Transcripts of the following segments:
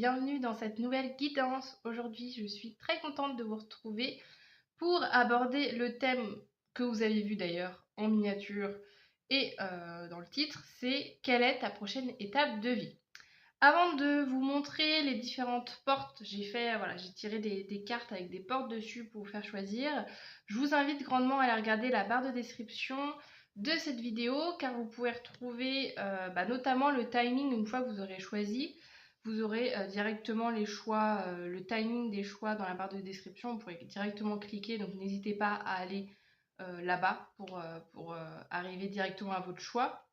bienvenue dans cette nouvelle guidance. Aujourd'hui, je suis très contente de vous retrouver pour aborder le thème que vous avez vu d'ailleurs en miniature et dans le titre, c'est quelle est ta prochaine étape de vie. Avant de vous montrer les différentes portes, j'ai tiré des cartes avec des portes dessus pour vous faire choisir. Je vous invite grandement à aller regarder la barre de description de cette vidéo car vous pouvez retrouver notamment le timing une fois que vous aurez choisi. Vous aurez directement les choix, le timing des choix dans la barre de description. Vous pourrez directement cliquer, donc n'hésitez pas à aller là-bas pour arriver directement à votre choix.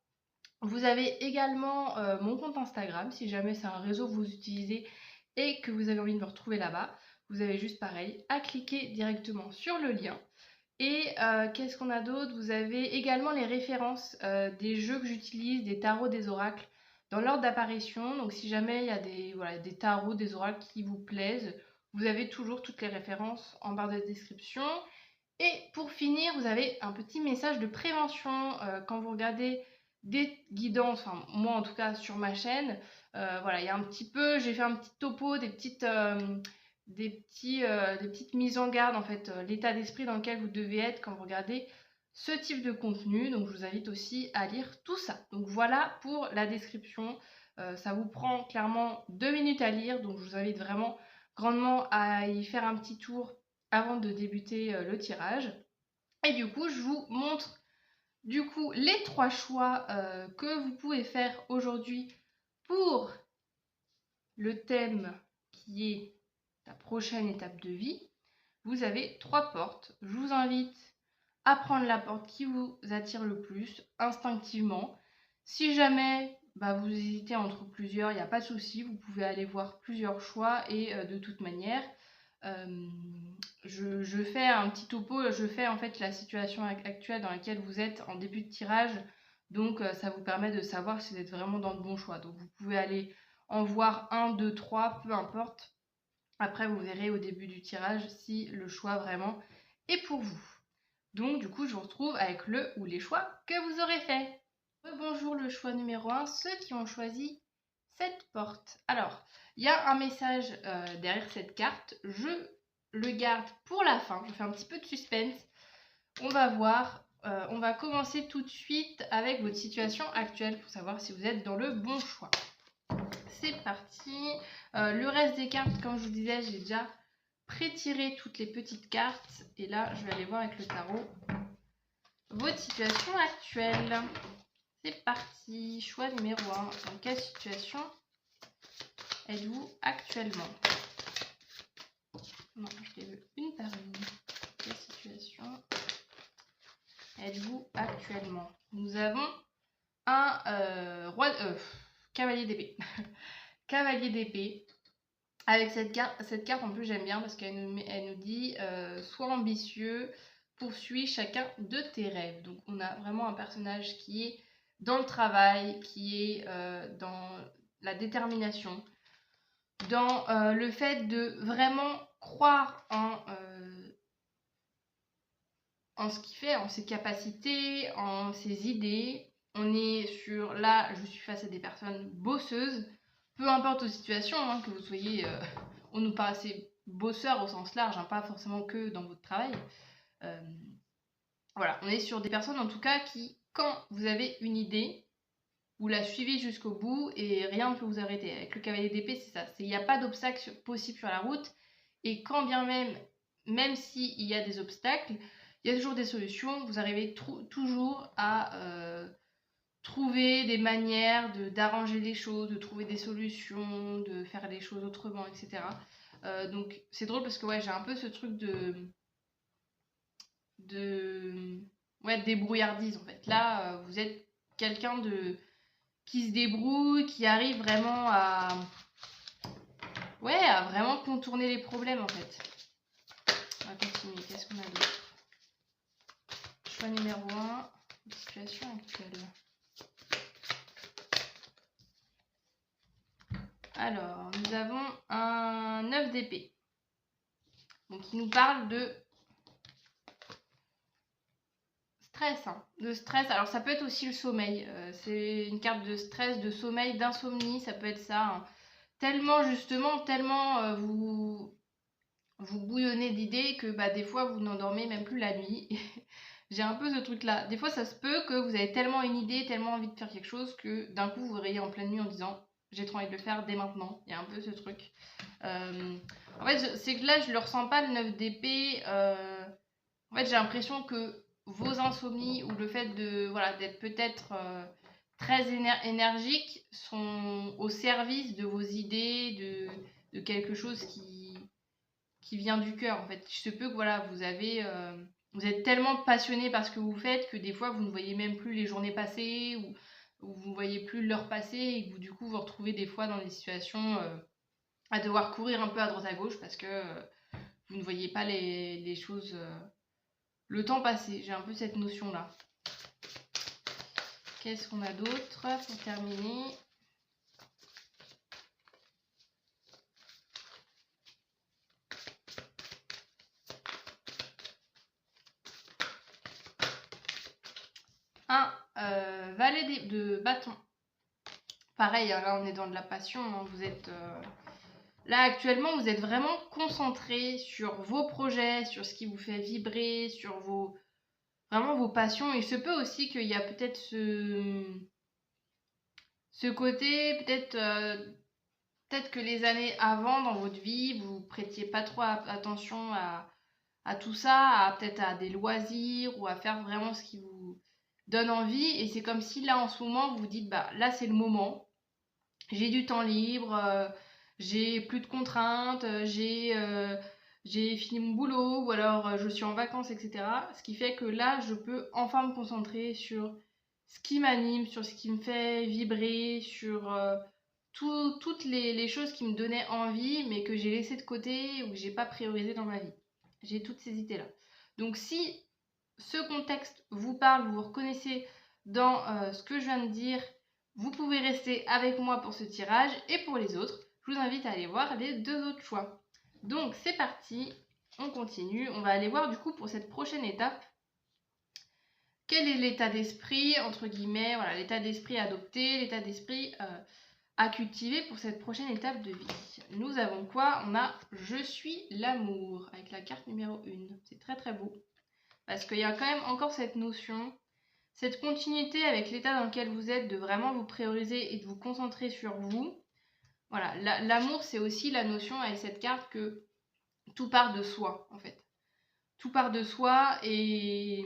Vous avez également mon compte Instagram, si jamais c'est un réseau que vous utilisez et que vous avez envie de me retrouver là-bas. Vous avez juste pareil à cliquer directement sur le lien. Et qu'est-ce qu'on a d'autre? Vous avez également les références des jeux que j'utilise, des tarots, des oracles, dans l'ordre d'apparition. Donc si jamais il y a des tarots, des oracles qui vous plaisent, vous avez toujours toutes les références en barre de description. Et pour finir, vous avez un petit message de prévention quand vous regardez des guidances, enfin moi en tout cas sur ma chaîne, il y a un petit peu, j'ai fait un petit topo, des petites mises en garde en fait, l'état d'esprit dans lequel vous devez être quand vous regardez ce type de contenu. Donc je vous invite aussi à lire tout ça. Donc voilà pour la description. Ça vous prend clairement 2 minutes à lire, donc je vous invite vraiment grandement à y faire un petit tour avant de débuter le tirage. Et du coup, je vous montre les 3 choix que vous pouvez faire aujourd'hui pour le thème qui est ta prochaine étape de vie. Vous avez 3 portes. Je vous invite à prendre la porte qui vous attire le plus instinctivement. Si jamais vous hésitez entre plusieurs, il n'y a pas de souci, vous pouvez aller voir plusieurs choix et de toute manière, je fais un petit topo, je fais en fait la situation actuelle dans laquelle vous êtes en début de tirage, donc ça vous permet de savoir si vous êtes vraiment dans le bon choix. Donc vous pouvez aller en voir 1, 2, 3, peu importe. Après vous verrez au début du tirage si le choix vraiment est pour vous. Donc du coup je vous retrouve avec le ou les choix que vous aurez fait. Bonjour, le choix numéro 1, ceux qui ont choisi cette porte. Alors, il y a un message derrière cette carte, je le garde pour la fin, je fais un petit peu de suspense. On va voir, on va commencer tout de suite avec votre situation actuelle pour savoir si vous êtes dans le bon choix. C'est parti. Le reste des cartes, comme je vous disais, j'ai déjà pré-tiré toutes les petites cartes. Et là, je vais aller voir avec le tarot votre situation actuelle. C'est parti. Choix numéro 1. Dans quelle situation êtes-vous actuellement? Non, je les veux une par une. Quelle situation êtes-vous actuellement? Nous avons un cavalier d'épée. Cavalier d'épée. Avec cette carte en plus j'aime bien parce qu'elle nous dit sois ambitieux, poursuis chacun de tes rêves. Donc on a vraiment un personnage qui est dans le travail, qui est dans la détermination, dans le fait de vraiment croire en ce qu'il fait, en ses capacités, en ses idées. On est sur, là je suis face à des personnes bosseuses, peu importe aux situations, hein, que vous soyez, on nous parle assez bosseur au sens large, hein, pas forcément que dans votre travail. Voilà, on est sur des personnes en tout cas qui, quand vous avez une idée, vous la suivez jusqu'au bout et rien ne peut vous arrêter. Avec le cavalier d'épée, c'est ça, il n'y a pas d'obstacle possible sur la route, et quand bien même s'il y a des obstacles, il y a toujours des solutions. Vous arrivez toujours à trouver des manières d'arranger les choses, de trouver des solutions, de faire les choses autrement, etc. Donc c'est drôle parce que ouais, j'ai un peu ce truc de débrouillardise en fait. Là, vous êtes quelqu'un qui se débrouille, qui arrive vraiment à vraiment contourner les problèmes en fait. On va continuer. Qu'est-ce qu'on a d'autre? Choix numéro 1, situation actuelle. Alors, nous avons un 9 d'épée. Donc, il nous parle de stress. Hein. De stress. Alors, ça peut être aussi le sommeil. C'est une carte de stress, de sommeil, d'insomnie. Ça peut être ça. Hein. tellement justement, tellement vous bouillonnez d'idées que bah, des fois vous n'endormez même plus la nuit. J'ai un peu ce truc là. Des fois ça se peut que vous avez tellement une idée, tellement envie de faire quelque chose que d'un coup vous vous réveillez en pleine nuit en disant j'ai trop envie de le faire dès maintenant. Il y a un peu ce truc. En fait c'est que là je le ressens pas le 9 d'épée. En fait j'ai l'impression que vos insomnies ou le fait de voilà d'être peut-être très énergique sont au service de vos idées, de quelque chose qui vient du cœur en fait. Il se peut que voilà, vous êtes tellement passionné par ce que vous faites que des fois vous ne voyez même plus les journées passer ou vous ne voyez plus l'heure passer et que vous du coup vous retrouvez des fois dans des situations à devoir courir un peu à droite à gauche parce que vous ne voyez pas les choses, le temps passer. J'ai un peu cette notion là. Qu'est-ce qu'on a d'autre pour terminer? Un valet de bâton. Pareil, hein, là on est dans de la passion. Hein, vous êtes là actuellement, vous êtes vraiment concentré sur vos projets, sur ce qui vous fait vibrer, sur vraiment vos passions. Il se peut aussi qu'il y a peut-être ce côté, peut-être que les années avant dans votre vie, vous prêtiez pas trop attention à tout ça, peut-être à des loisirs ou à faire vraiment ce qui vous donne envie. Et c'est comme si là en ce moment, vous vous dites, bah là c'est le moment, j'ai du temps libre, j'ai plus de contraintes, j'ai fini mon boulot ou alors je suis en vacances, etc. Ce qui fait que là, je peux enfin me concentrer sur ce qui m'anime, sur ce qui me fait vibrer, sur toutes les choses qui me donnaient envie mais que j'ai laissé de côté ou que j'ai pas priorisé dans ma vie. J'ai toutes ces idées-là. Donc si ce contexte vous parle, vous vous reconnaissez dans ce que je viens de dire, vous pouvez rester avec moi pour ce tirage et pour les autres, je vous invite à aller voir les deux autres choix. Donc c'est parti, on continue, on va aller voir du coup pour cette prochaine étape. Quel est l'état d'esprit, entre guillemets, voilà, l'état d'esprit adopté, l'état d'esprit à cultiver pour cette prochaine étape de vie. Nous avons quoi? On a Je suis l'amour avec la carte numéro 1. C'est très très beau. Parce qu'il y a quand même encore cette notion, cette continuité avec l'état dans lequel vous êtes, de vraiment vous prioriser et de vous concentrer sur vous. Voilà, l'amour, c'est aussi la notion avec cette carte que tout part de soi, en fait. Tout part de soi et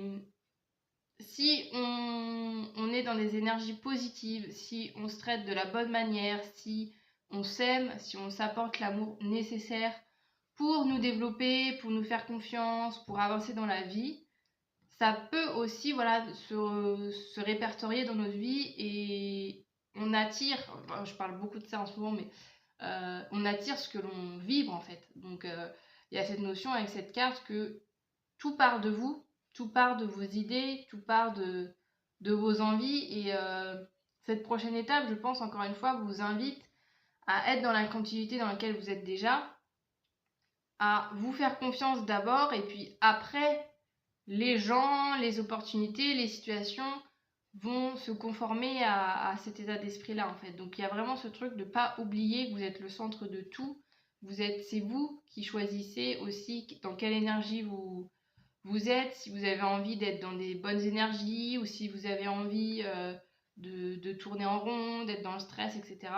si on est dans des énergies positives, si on se traite de la bonne manière, si on s'aime, si on s'apporte l'amour nécessaire pour nous développer, pour nous faire confiance, pour avancer dans la vie, ça peut aussi voilà, se répertorier dans notre vie et on attire, enfin, je parle beaucoup de ça en ce moment, mais on attire ce que l'on vibre en fait. Donc il y a cette notion avec cette carte que tout part de vous, tout part de vos idées, tout part de vos envies et cette prochaine étape, je pense encore une fois, vous invite à être dans la continuité dans laquelle vous êtes déjà, à vous faire confiance d'abord et puis après les gens, les opportunités, les situations vont se conformer à cet état d'esprit-là en fait. Donc il y a vraiment ce truc de ne pas oublier que vous êtes le centre de tout. C'est vous qui choisissez aussi dans quelle énergie vous êtes, si vous avez envie d'être dans des bonnes énergies ou si vous avez envie de tourner en rond, d'être dans le stress, etc.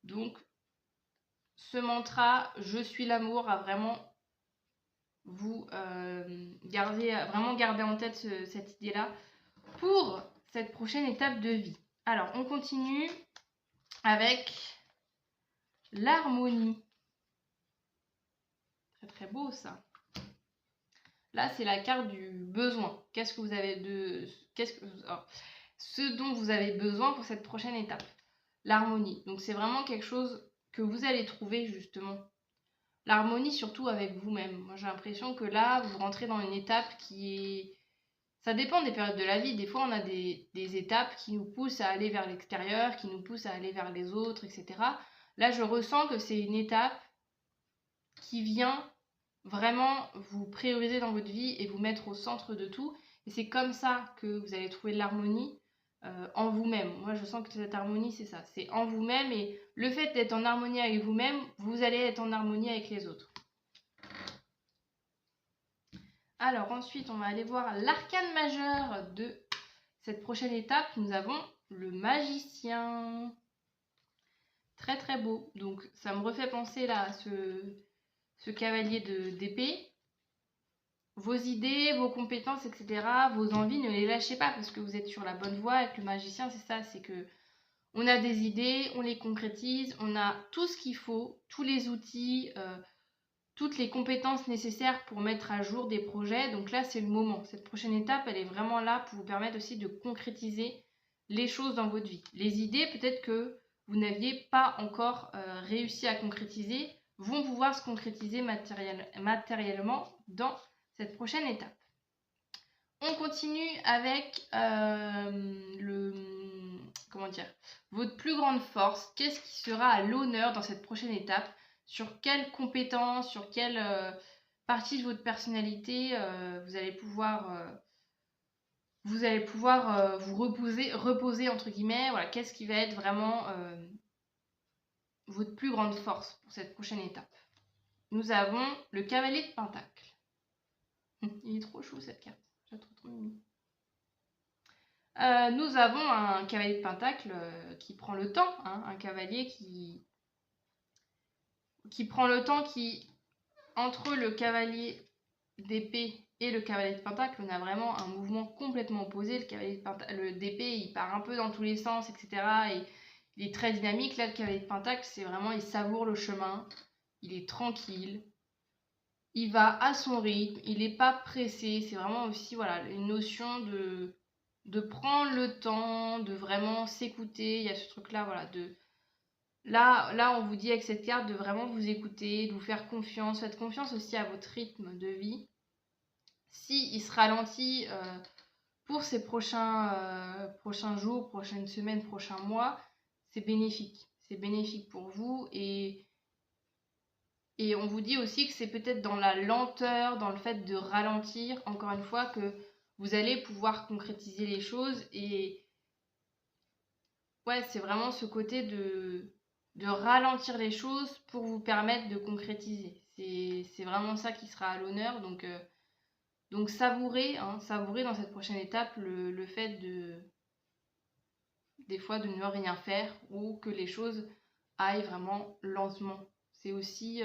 Donc ce mantra « Je suis l'amour » a vraiment vous vraiment garder en tête cette idée-là pour cette prochaine étape de vie. Alors, on continue avec l'harmonie. Très très beau ça. Là, c'est la carte du besoin. Qu'est-ce que vous avez ce dont vous avez besoin pour cette prochaine étape. L'harmonie. Donc, c'est vraiment quelque chose que vous allez trouver justement. L'harmonie surtout avec vous-même. Moi, j'ai l'impression que là, vous rentrez dans une étape qui est... Ça dépend des périodes de la vie. Des fois, on a des étapes qui nous poussent à aller vers l'extérieur, qui nous poussent à aller vers les autres, etc. Là, je ressens que c'est une étape qui vient vraiment vous prioriser dans votre vie et vous mettre au centre de tout. Et c'est comme ça que vous allez trouver de l'harmonie. en vous-même. Moi, je sens que cette harmonie, c'est ça. C'est en vous-même et le fait d'être en harmonie avec vous-même, vous allez être en harmonie avec les autres. Alors ensuite, on va aller voir l'arcane majeur de cette prochaine étape. Nous avons le magicien. Très très beau. Donc ça me refait penser là à ce cavalier d'épée. Vos idées, vos compétences, etc., vos envies, ne les lâchez pas parce que vous êtes sur la bonne voie. Avec le magicien, c'est ça, c'est que on a des idées, on les concrétise, on a tout ce qu'il faut, tous les outils, toutes les compétences nécessaires pour mettre à jour des projets. Donc là, c'est le moment. Cette prochaine étape, elle est vraiment là pour vous permettre aussi de concrétiser les choses dans votre vie. Les idées, peut-être que vous n'aviez pas encore réussi à concrétiser, vont pouvoir se concrétiser matériellement dans cette prochaine étape. On continue avec votre plus grande force. Qu'est-ce qui sera à l'honneur dans cette prochaine étape? Sur quelles compétences, sur quelle partie de votre personnalité vous allez pouvoir vous reposer entre guillemets. Voilà, qu'est-ce qui va être vraiment votre plus grande force pour cette prochaine étape? Nous avons le cavalier de Pentacle. Il est trop chou cette carte. J'ai trop mimi. Nous avons un cavalier de Pentacle qui prend le temps, hein, un cavalier qui prend le temps, qui entre le cavalier d'épée et le cavalier de Pentacle, on a vraiment un mouvement complètement opposé. Le cavalier d'épée, il part un peu dans tous les sens, etc. Et il est très dynamique. Là, le cavalier de Pentacle, c'est vraiment, il savoure le chemin, il est tranquille, il va à son rythme, il n'est pas pressé. C'est vraiment aussi voilà, une notion de prendre le temps, de vraiment s'écouter. Il y a ce truc-là, voilà, Là, on vous dit avec cette carte de vraiment vous écouter, de vous faire confiance. Faites confiance aussi à votre rythme de vie. Si il se ralentit pour ces prochains jours, prochaines semaines, prochains mois, c'est bénéfique. C'est bénéfique pour vous et on vous dit aussi que c'est peut-être dans la lenteur, dans le fait de ralentir, encore une fois, que vous allez pouvoir concrétiser les choses. Et ouais, c'est vraiment ce côté de ralentir les choses pour vous permettre de concrétiser. C'est vraiment ça qui sera à l'honneur. Donc savourez, hein, savourez dans cette prochaine étape le fait des fois de ne rien faire ou que les choses aillent vraiment lentement. C'est aussi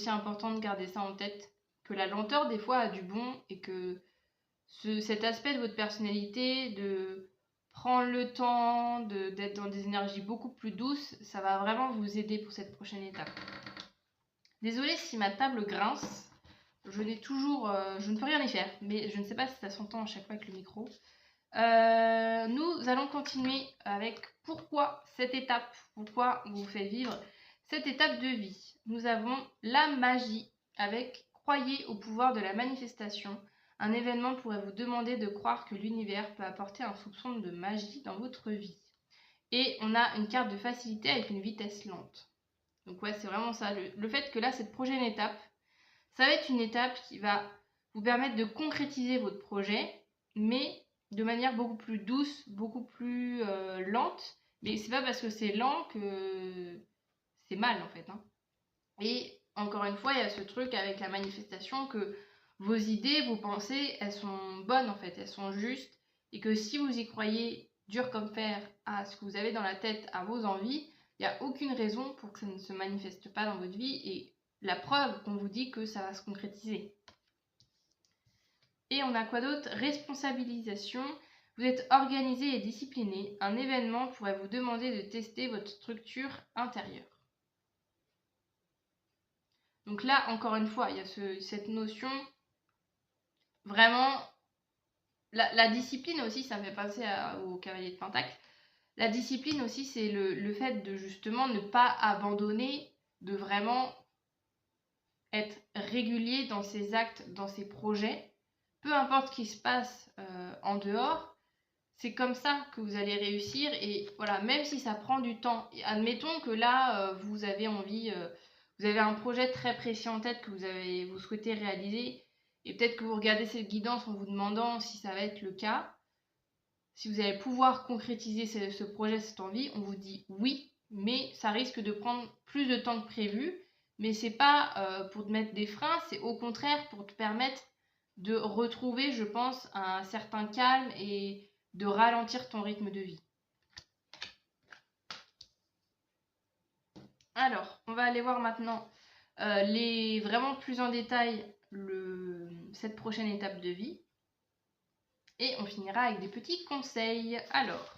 important de garder ça en tête, que la lenteur des fois a du bon et que cet aspect de votre personnalité, de prendre le temps, d'être dans des énergies beaucoup plus douces, ça va vraiment vous aider pour cette prochaine étape. Désolée si ma table grince. Je ne peux rien y faire, mais je ne sais pas si ça s'entend à chaque fois avec le micro. Nous allons continuer avec pourquoi cette étape, pourquoi vous faites vivre cette étape de vie. Nous avons la magie avec croyez au pouvoir de la manifestation. Un événement pourrait vous demander de croire que l'univers peut apporter un soupçon de magie dans votre vie. Et on a une carte de facilité avec une vitesse lente. Donc ouais, c'est vraiment ça. Le fait que là, cette prochaine étape, ça va être une étape qui va vous permettre de concrétiser votre projet, mais de manière beaucoup plus douce, beaucoup plus lente. Mais c'est pas parce que c'est lent que c'est mal en fait. Hein. Et encore une fois, il y a ce truc avec la manifestation que vos idées, vos pensées, elles sont bonnes en fait, elles sont justes. Et que si vous y croyez dur comme fer à ce que vous avez dans la tête, à vos envies, il n'y a aucune raison pour que ça ne se manifeste pas dans votre vie. Et la preuve qu'on vous dit que ça va se concrétiser. Et on a quoi d'autre? Responsabilisation. Vous êtes organisé et discipliné. Un événement pourrait vous demander de tester votre structure intérieure. Donc là, encore une fois, il y a cette notion vraiment... La discipline aussi, ça me fait penser au cavalier de Pentacle. La discipline aussi, c'est le fait de justement ne pas abandonner, de vraiment être régulier dans ses actes, dans ses projets. Peu importe ce qui se passe en dehors, c'est comme ça que vous allez réussir. Et voilà, même si ça prend du temps, admettons que là, vous avez envie, vous avez un projet très précis en tête que vous souhaitez réaliser, et peut-être que vous regardez cette guidance en vous demandant si ça va être le cas. si vous allez pouvoir concrétiser ce projet, cette envie, on vous dit oui, mais ça risque de prendre plus de temps que prévu. Mais c'est pas pour te mettre des freins, c'est au contraire pour te permettre de retrouver, je pense, un certain calme et de ralentir ton rythme de vie. Alors, on va aller voir maintenant vraiment plus en détail cette prochaine étape de vie. Et on finira avec des petits conseils. Alors,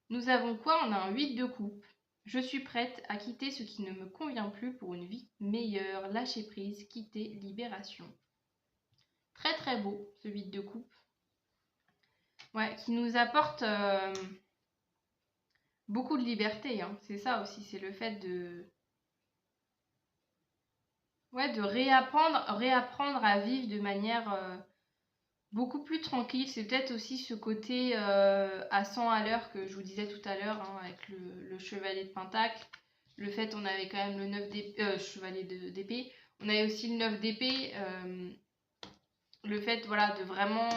nous avons quoi? On a un 8 de coupe. Je suis prête à quitter ce qui ne me convient plus pour une vie meilleure. Lâcher prise, quitter, libération. Très très beau ce 8 de coupe. Ouais, qui nous apporte beaucoup de liberté. Hein. C'est ça aussi, c'est le fait de... Ouais, de réapprendre à vivre de manière beaucoup plus tranquille. C'est peut-être aussi ce côté à 100 à l'heure que je vous disais tout à l'heure, hein, avec le chevalier de Pentacle. Le fait, on avait quand même le 9 d'épée, chevalier d'épée. On avait aussi le 9 d'épée. Le fait, voilà, de vraiment...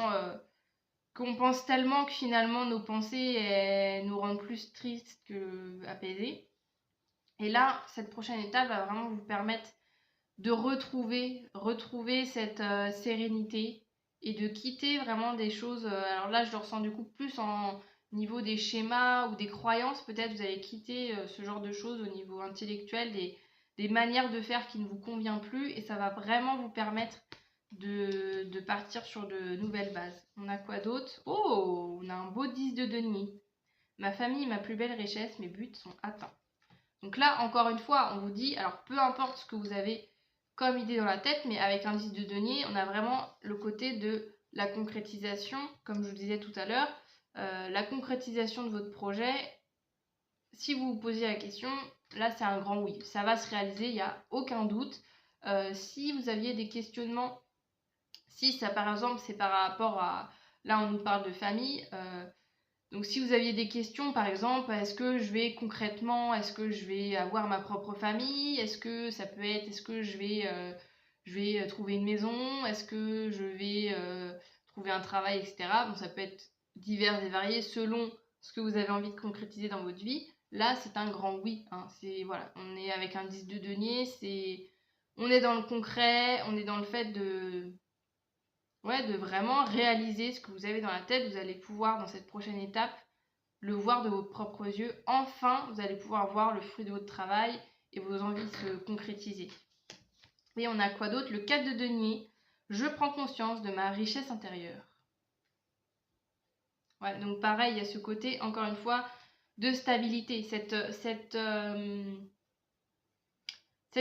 qu'on pense tellement que finalement nos pensées nous rendent plus tristes qu'apaisées. Et là, cette prochaine étape va vraiment vous permettre de retrouver cette sérénité et de quitter vraiment des choses. Alors là, je le ressens du coup plus en niveau des schémas ou des croyances. Peut-être vous allez quitter ce genre de choses au niveau intellectuel, des manières de faire qui ne vous conviennent plus, et ça va vraiment vous permettre de partir sur de nouvelles bases. On a quoi d'autre? Oh, on a un beau 10 de denier. Ma famille, ma plus belle richesse, mes buts sont atteints. Donc là, encore une fois, on vous dit, alors peu importe ce que vous avez comme idée dans la tête, mais avec un 10 de denier, on a vraiment le côté de la concrétisation, comme je vous disais tout à l'heure, la concrétisation de votre projet. Si vous vous posez la question, là c'est un grand oui, ça va se réaliser, il n'y a aucun doute. Si vous aviez des questionnements, si ça par exemple c'est par rapport à, là on nous parle de famille, donc si vous aviez des questions, par exemple, est-ce que je vais concrètement, est-ce que je vais avoir ma propre famille? Est-ce que ça peut être, est-ce que je vais trouver une maison? Est-ce que je vais trouver un travail, etc. Donc ça peut être divers et varié selon ce que vous avez envie de concrétiser dans votre vie. Là, c'est un grand oui. Hein. C'est, voilà, on est avec un 10 de denier, on est dans le concret, on est dans le fait de vraiment réaliser ce que vous avez dans la tête. Vous allez pouvoir, dans cette prochaine étape, le voir de vos propres yeux. Enfin, vous allez pouvoir voir le fruit de votre travail et vos envies se concrétiser. Et on a quoi d'autre? Le 4 de denier. Je prends conscience de ma richesse intérieure. Ouais, donc pareil, il y a ce côté, encore une fois, de stabilité. Cette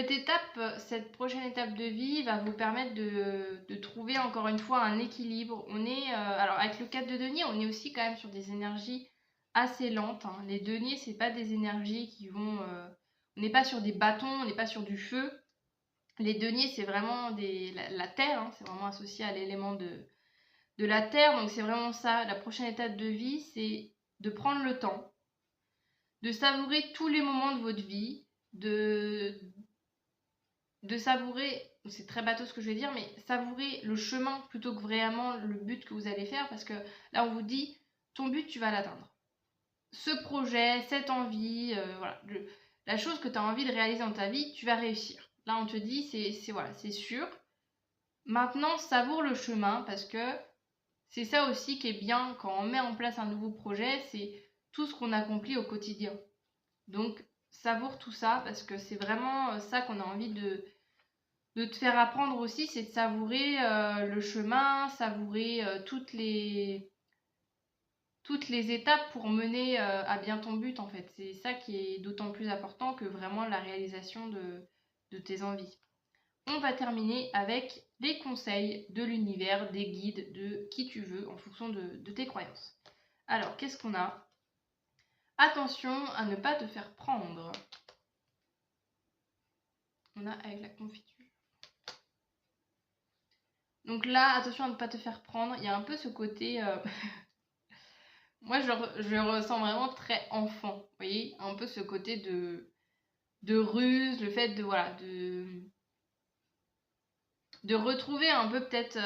étape, cette prochaine étape de vie va vous permettre de trouver encore une fois un équilibre. On est, alors avec le 4 de denier, on est aussi quand même sur des énergies assez lentes. Hein. Les deniers, c'est pas des énergies qui vont... on n'est pas sur des bâtons, on n'est pas sur du feu. Les deniers, c'est vraiment la terre, hein, c'est vraiment associé à l'élément de la terre. Donc c'est vraiment ça, la prochaine étape de vie, c'est de prendre le temps, de savourer tous les moments de votre vie, de savourer, c'est très bateau ce que je vais dire, mais savourer le chemin plutôt que vraiment le but que vous allez faire, parce que là on vous dit, ton but tu vas l'atteindre. Ce projet, cette envie, voilà, la chose que tu as envie de réaliser dans ta vie, tu vas réussir. Là on te dit, voilà, c'est sûr. Maintenant, savoure le chemin, parce que c'est ça aussi qui est bien quand on met en place un nouveau projet, c'est tout ce qu'on accomplit au quotidien. Donc savoure tout ça, parce que c'est vraiment ça qu'on a envie de te faire apprendre aussi, c'est de savourer le chemin, savourer toutes les étapes pour mener à bien ton but en fait. C'est ça qui est d'autant plus important que vraiment la réalisation de tes envies. On va terminer avec les conseils de l'univers, des guides, de qui tu veux en fonction de tes croyances. Alors, qu'est-ce qu'on a? Attention à ne pas te faire prendre. On a avec la confiture. Donc là, attention à ne pas te faire prendre. Il y a un peu ce côté... Moi, je ressens vraiment très enfant. Vous voyez? Un peu ce côté de ruse, le fait de... Voilà, de retrouver un peu peut-être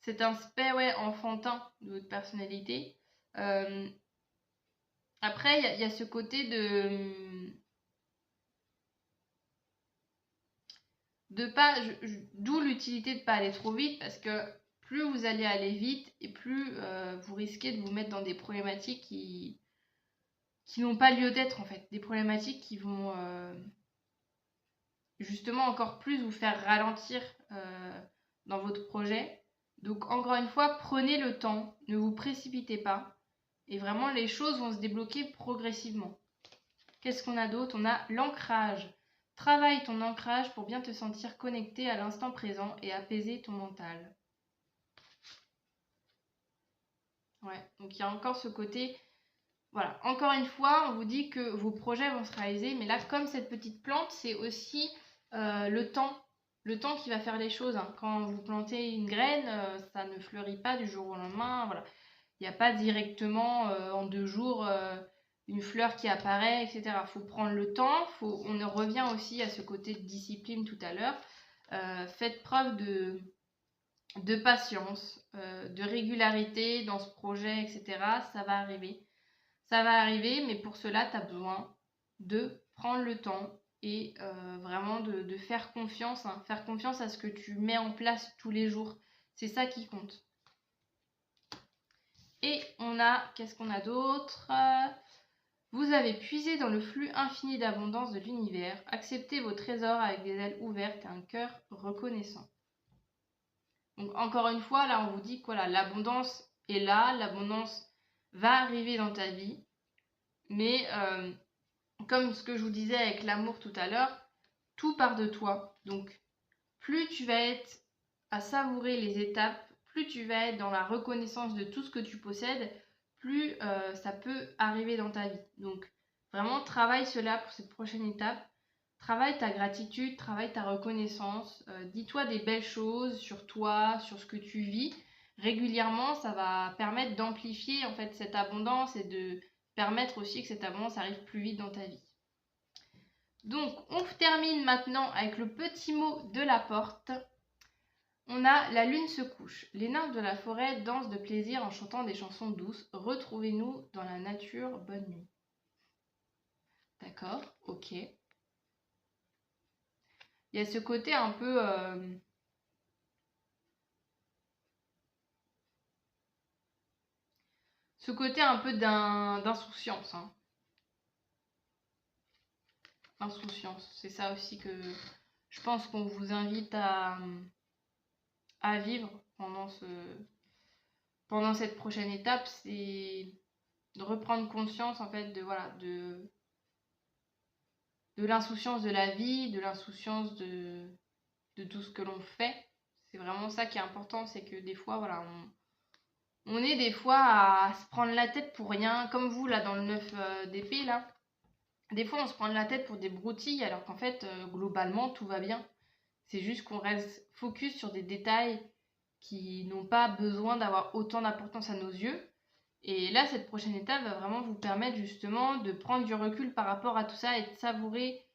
cet aspect ouais, enfantin de votre personnalité. Après, il y a ce côté de pas, d'où l'utilité de pas aller trop vite, parce que plus vous allez aller vite et plus vous risquez de vous mettre dans des problématiques qui n'ont pas lieu d'être en fait, des problématiques qui vont justement encore plus vous faire ralentir dans votre projet. Donc encore une fois, prenez le temps, ne vous précipitez pas et vraiment les choses vont se débloquer progressivement. Qu'est-ce qu'on a d'autre? On a l'ancrage. Travaille ton ancrage pour bien te sentir connecté à l'instant présent et apaiser ton mental. Ouais, donc il y a encore ce côté, voilà, encore une fois, on vous dit que vos projets vont se réaliser, mais là, comme cette petite plante, c'est aussi le temps qui va faire les choses. Hein. Quand vous plantez une graine, ça ne fleurit pas du jour au lendemain, voilà. Il n'y a pas directement en 2 jours une fleur qui apparaît, etc. Il faut prendre le temps, on revient aussi à ce côté de discipline tout à l'heure. Faites preuve de patience, de régularité dans ce projet, etc. Ça va arriver. Ça va arriver, mais pour cela, tu as besoin de prendre le temps et vraiment de faire confiance. Hein. Faire confiance à ce que tu mets en place tous les jours. C'est ça qui compte. Et on a, qu'est-ce qu'on a d'autre? Vous avez puisé dans le flux infini d'abondance de l'univers. Acceptez vos trésors avec des ailes ouvertes et un cœur reconnaissant. Donc encore une fois, là on vous dit que voilà, l'abondance est là, l'abondance va arriver dans ta vie. Mais comme ce que je vous disais avec l'amour tout à l'heure, tout part de toi. Donc plus tu vas être à savourer les étapes, plus tu vas être dans la reconnaissance de tout ce que tu possèdes, plus ça peut arriver dans ta vie. Donc vraiment travaille cela pour cette prochaine étape. Travaille ta gratitude, travaille ta reconnaissance. Dis-toi des belles choses sur toi, sur ce que tu vis. Régulièrement, ça va permettre d'amplifier en fait cette abondance et de permettre aussi que cette abondance arrive plus vite dans ta vie. Donc, on termine maintenant avec le petit mot de la porte. On a la lune se couche. Les nymphes de la forêt dansent de plaisir en chantant des chansons douces. Retrouvez-nous dans la nature. Bonne nuit. D'accord, ok. Il y a ce côté un peu... ce côté un peu d'insouciance. Hein. Insouciance, c'est ça aussi que je pense qu'on vous invite à vivre pendant cette prochaine étape, c'est de reprendre conscience en fait de l'insouciance de la vie, de l'insouciance de tout ce que l'on fait. C'est vraiment ça qui est important, c'est que des fois voilà, on est des fois à se prendre la tête pour rien, comme vous là dans le 9 d'épée là. Des fois on se prend la tête pour des broutilles alors qu'en fait globalement tout va bien. C'est juste qu'on reste focus sur des détails qui n'ont pas besoin d'avoir autant d'importance à nos yeux. Et là, cette prochaine étape va vraiment vous permettre justement de prendre du recul par rapport à tout ça et de savourer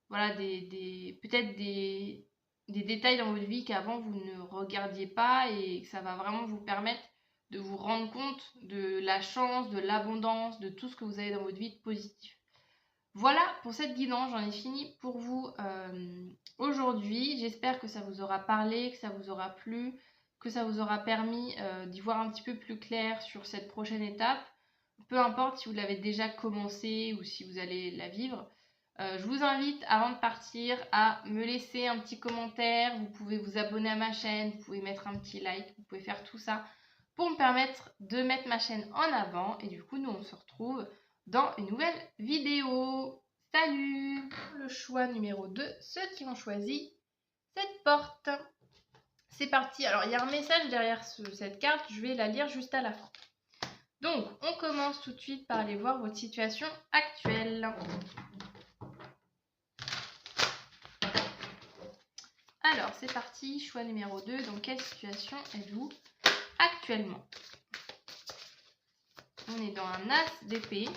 voilà, peut-être des détails dans votre vie qu'avant vous ne regardiez pas et que ça va vraiment vous permettre de vous rendre compte de la chance, de l'abondance, de tout ce que vous avez dans votre vie de positif. Voilà pour cette guidance, j'en ai fini pour vous aujourd'hui. J'espère que ça vous aura parlé, que ça vous aura plu, que ça vous aura permis d'y voir un petit peu plus clair sur cette prochaine étape. Peu importe si vous l'avez déjà commencé ou si vous allez la vivre. Je vous invite avant de partir à me laisser un petit commentaire. Vous pouvez vous abonner à ma chaîne, vous pouvez mettre un petit like, vous pouvez faire tout ça pour me permettre de mettre ma chaîne en avant. Et du coup, nous on se retrouve dans une nouvelle vidéo. Salut! Le choix numéro 2, ceux qui ont choisi cette porte. C'est parti. Alors, il y a un message derrière cette carte. Je vais la lire juste à la fin. Donc, on commence tout de suite par aller voir votre situation actuelle. Alors, c'est parti. Choix numéro 2. Dans quelle situation êtes-vous actuellement? On est dans un as d'épée.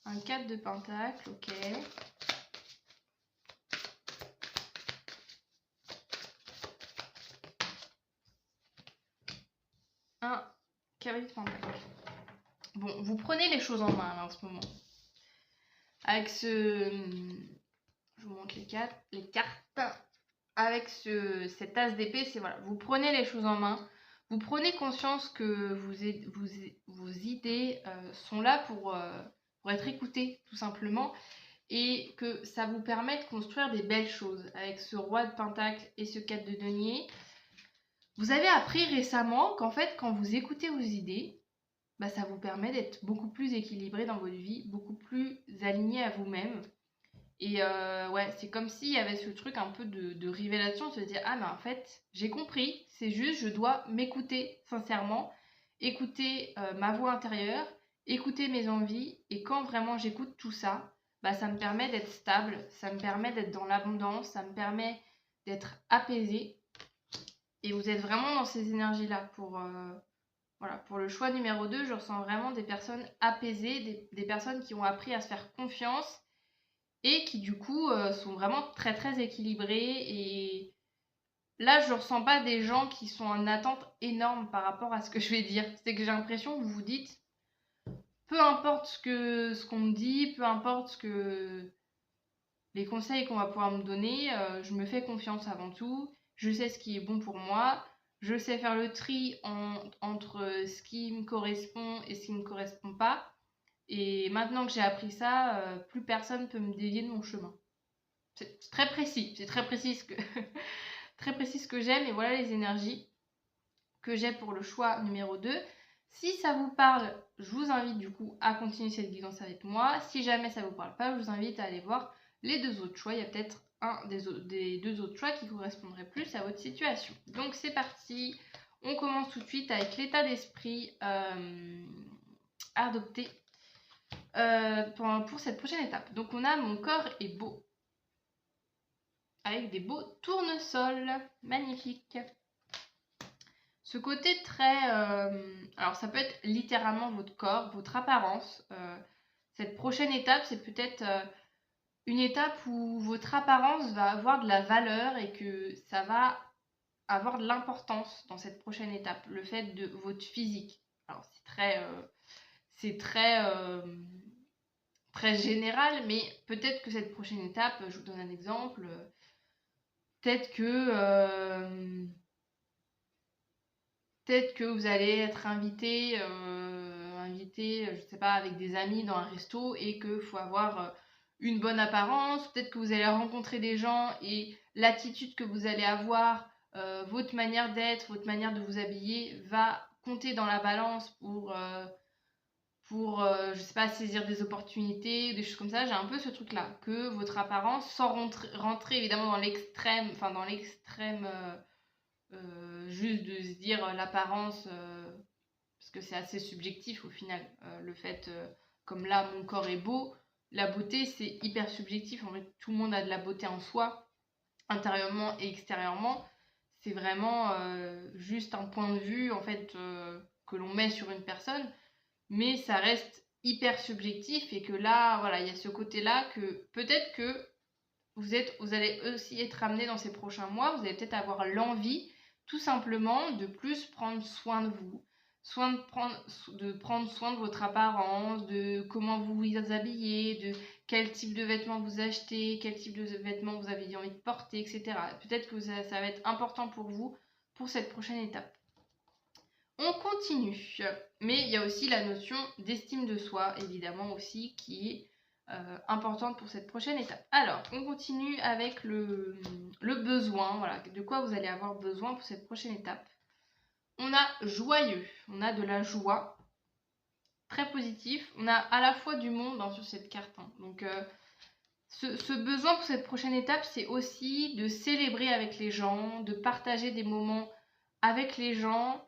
Un 4 de pentacle, ok. un cavalier de pentacle. Bon, vous prenez les choses en main là, en ce moment. Avec ce... Je vous montre les cartes. Avec cet as d'épée, c'est voilà, vous prenez les choses en main. Vous prenez conscience que vos idées sont là pour être écoutées, tout simplement. Et que ça vous permet de construire des belles choses. Avec ce roi de pentacle et ce 4 de denier, vous avez appris récemment qu'en fait, quand vous écoutez vos idées, bah, ça vous permet d'être beaucoup plus équilibré dans votre vie, beaucoup plus aligné à vous-même. Et ouais, c'est comme s'il y avait ce truc un peu de révélation, de se dire, ah mais en fait, j'ai compris, c'est juste, je dois m'écouter sincèrement, écouter ma voix intérieure, écouter mes envies, et quand vraiment j'écoute tout ça, bah, ça me permet d'être stable, ça me permet d'être dans l'abondance, ça me permet d'être apaisé. Et vous êtes vraiment dans ces énergies-là. Voilà, pour le choix numéro 2, je ressens vraiment des personnes apaisées, des personnes qui ont appris à se faire confiance et qui du coup sont vraiment très très équilibrées. Et là, je ne ressens pas des gens qui sont en attente énorme par rapport à ce que je vais dire. C'est que j'ai l'impression que vous vous dites, peu importe ce qu'on me dit, peu importe les conseils qu'on va pouvoir me donner, je me fais confiance avant tout, je sais ce qui est bon pour moi, je sais faire le tri entre ce qui me correspond et ce qui ne me correspond pas. Et maintenant que j'ai appris ça, plus personne peut me dévier de mon chemin. C'est très précis, c'est très précis très précis ce que j'aime, et voilà les énergies que j'ai pour le choix numéro 2. Si ça vous parle, je vous invite du coup à continuer cette guidance avec moi. Si jamais ça vous parle pas, je vous invite à aller voir les deux autres choix. Il y a peut-être un des deux autres choix qui correspondrait plus à votre situation. Donc c'est parti, on commence tout de suite avec l'état d'esprit à adopter pour cette prochaine étape. Donc on a mon corps est beau, avec des beaux tournesols, magnifiques. Ce côté très... alors ça peut être littéralement votre corps, votre apparence. Cette prochaine étape, c'est peut-être une étape où votre apparence va avoir de la valeur et que ça va avoir de l'importance dans cette prochaine étape. Le fait de votre physique. Alors c'est très général, mais peut-être que cette prochaine étape, je vous donne un exemple, peut-être que vous allez être invité, je sais pas, avec des amis dans un resto et qu'il faut avoir une bonne apparence. Peut-être que vous allez rencontrer des gens et l'attitude que vous allez avoir, votre manière d'être, votre manière de vous habiller va compter dans la balance pour je sais pas, saisir des opportunités, des choses comme ça. J'ai un peu ce truc-là, que votre apparence, sans rentrer évidemment dans l'extrême, juste de se dire l'apparence, parce que c'est assez subjectif au final, le fait, comme là, mon corps est beau, la beauté c'est hyper subjectif, en fait tout le monde a de la beauté en soi, intérieurement et extérieurement, c'est vraiment juste un point de vue en fait que l'on met sur une personne, mais ça reste hyper subjectif et que là, voilà, il y a ce côté-là que peut-être que vous allez aussi être amené dans ces prochains mois, vous allez peut-être avoir l'envie tout simplement de plus prendre soin de vous, de prendre soin de votre apparence, de comment vous vous habillez, de quel type de vêtements vous achetez, quel type de vêtements vous avez envie de porter, etc. Peut-être que ça va être important pour vous pour cette prochaine étape. On continue, mais il y a aussi la notion d'estime de soi, évidemment aussi, qui est importante pour cette prochaine étape. Alors, on continue avec le besoin, voilà, de quoi vous allez avoir besoin pour cette prochaine étape. On a joyeux, on a de la joie, très positif. On a à la fois du monde sur cette carte. Donc, ce besoin pour cette prochaine étape, c'est aussi de célébrer avec les gens, de partager des moments avec les gens,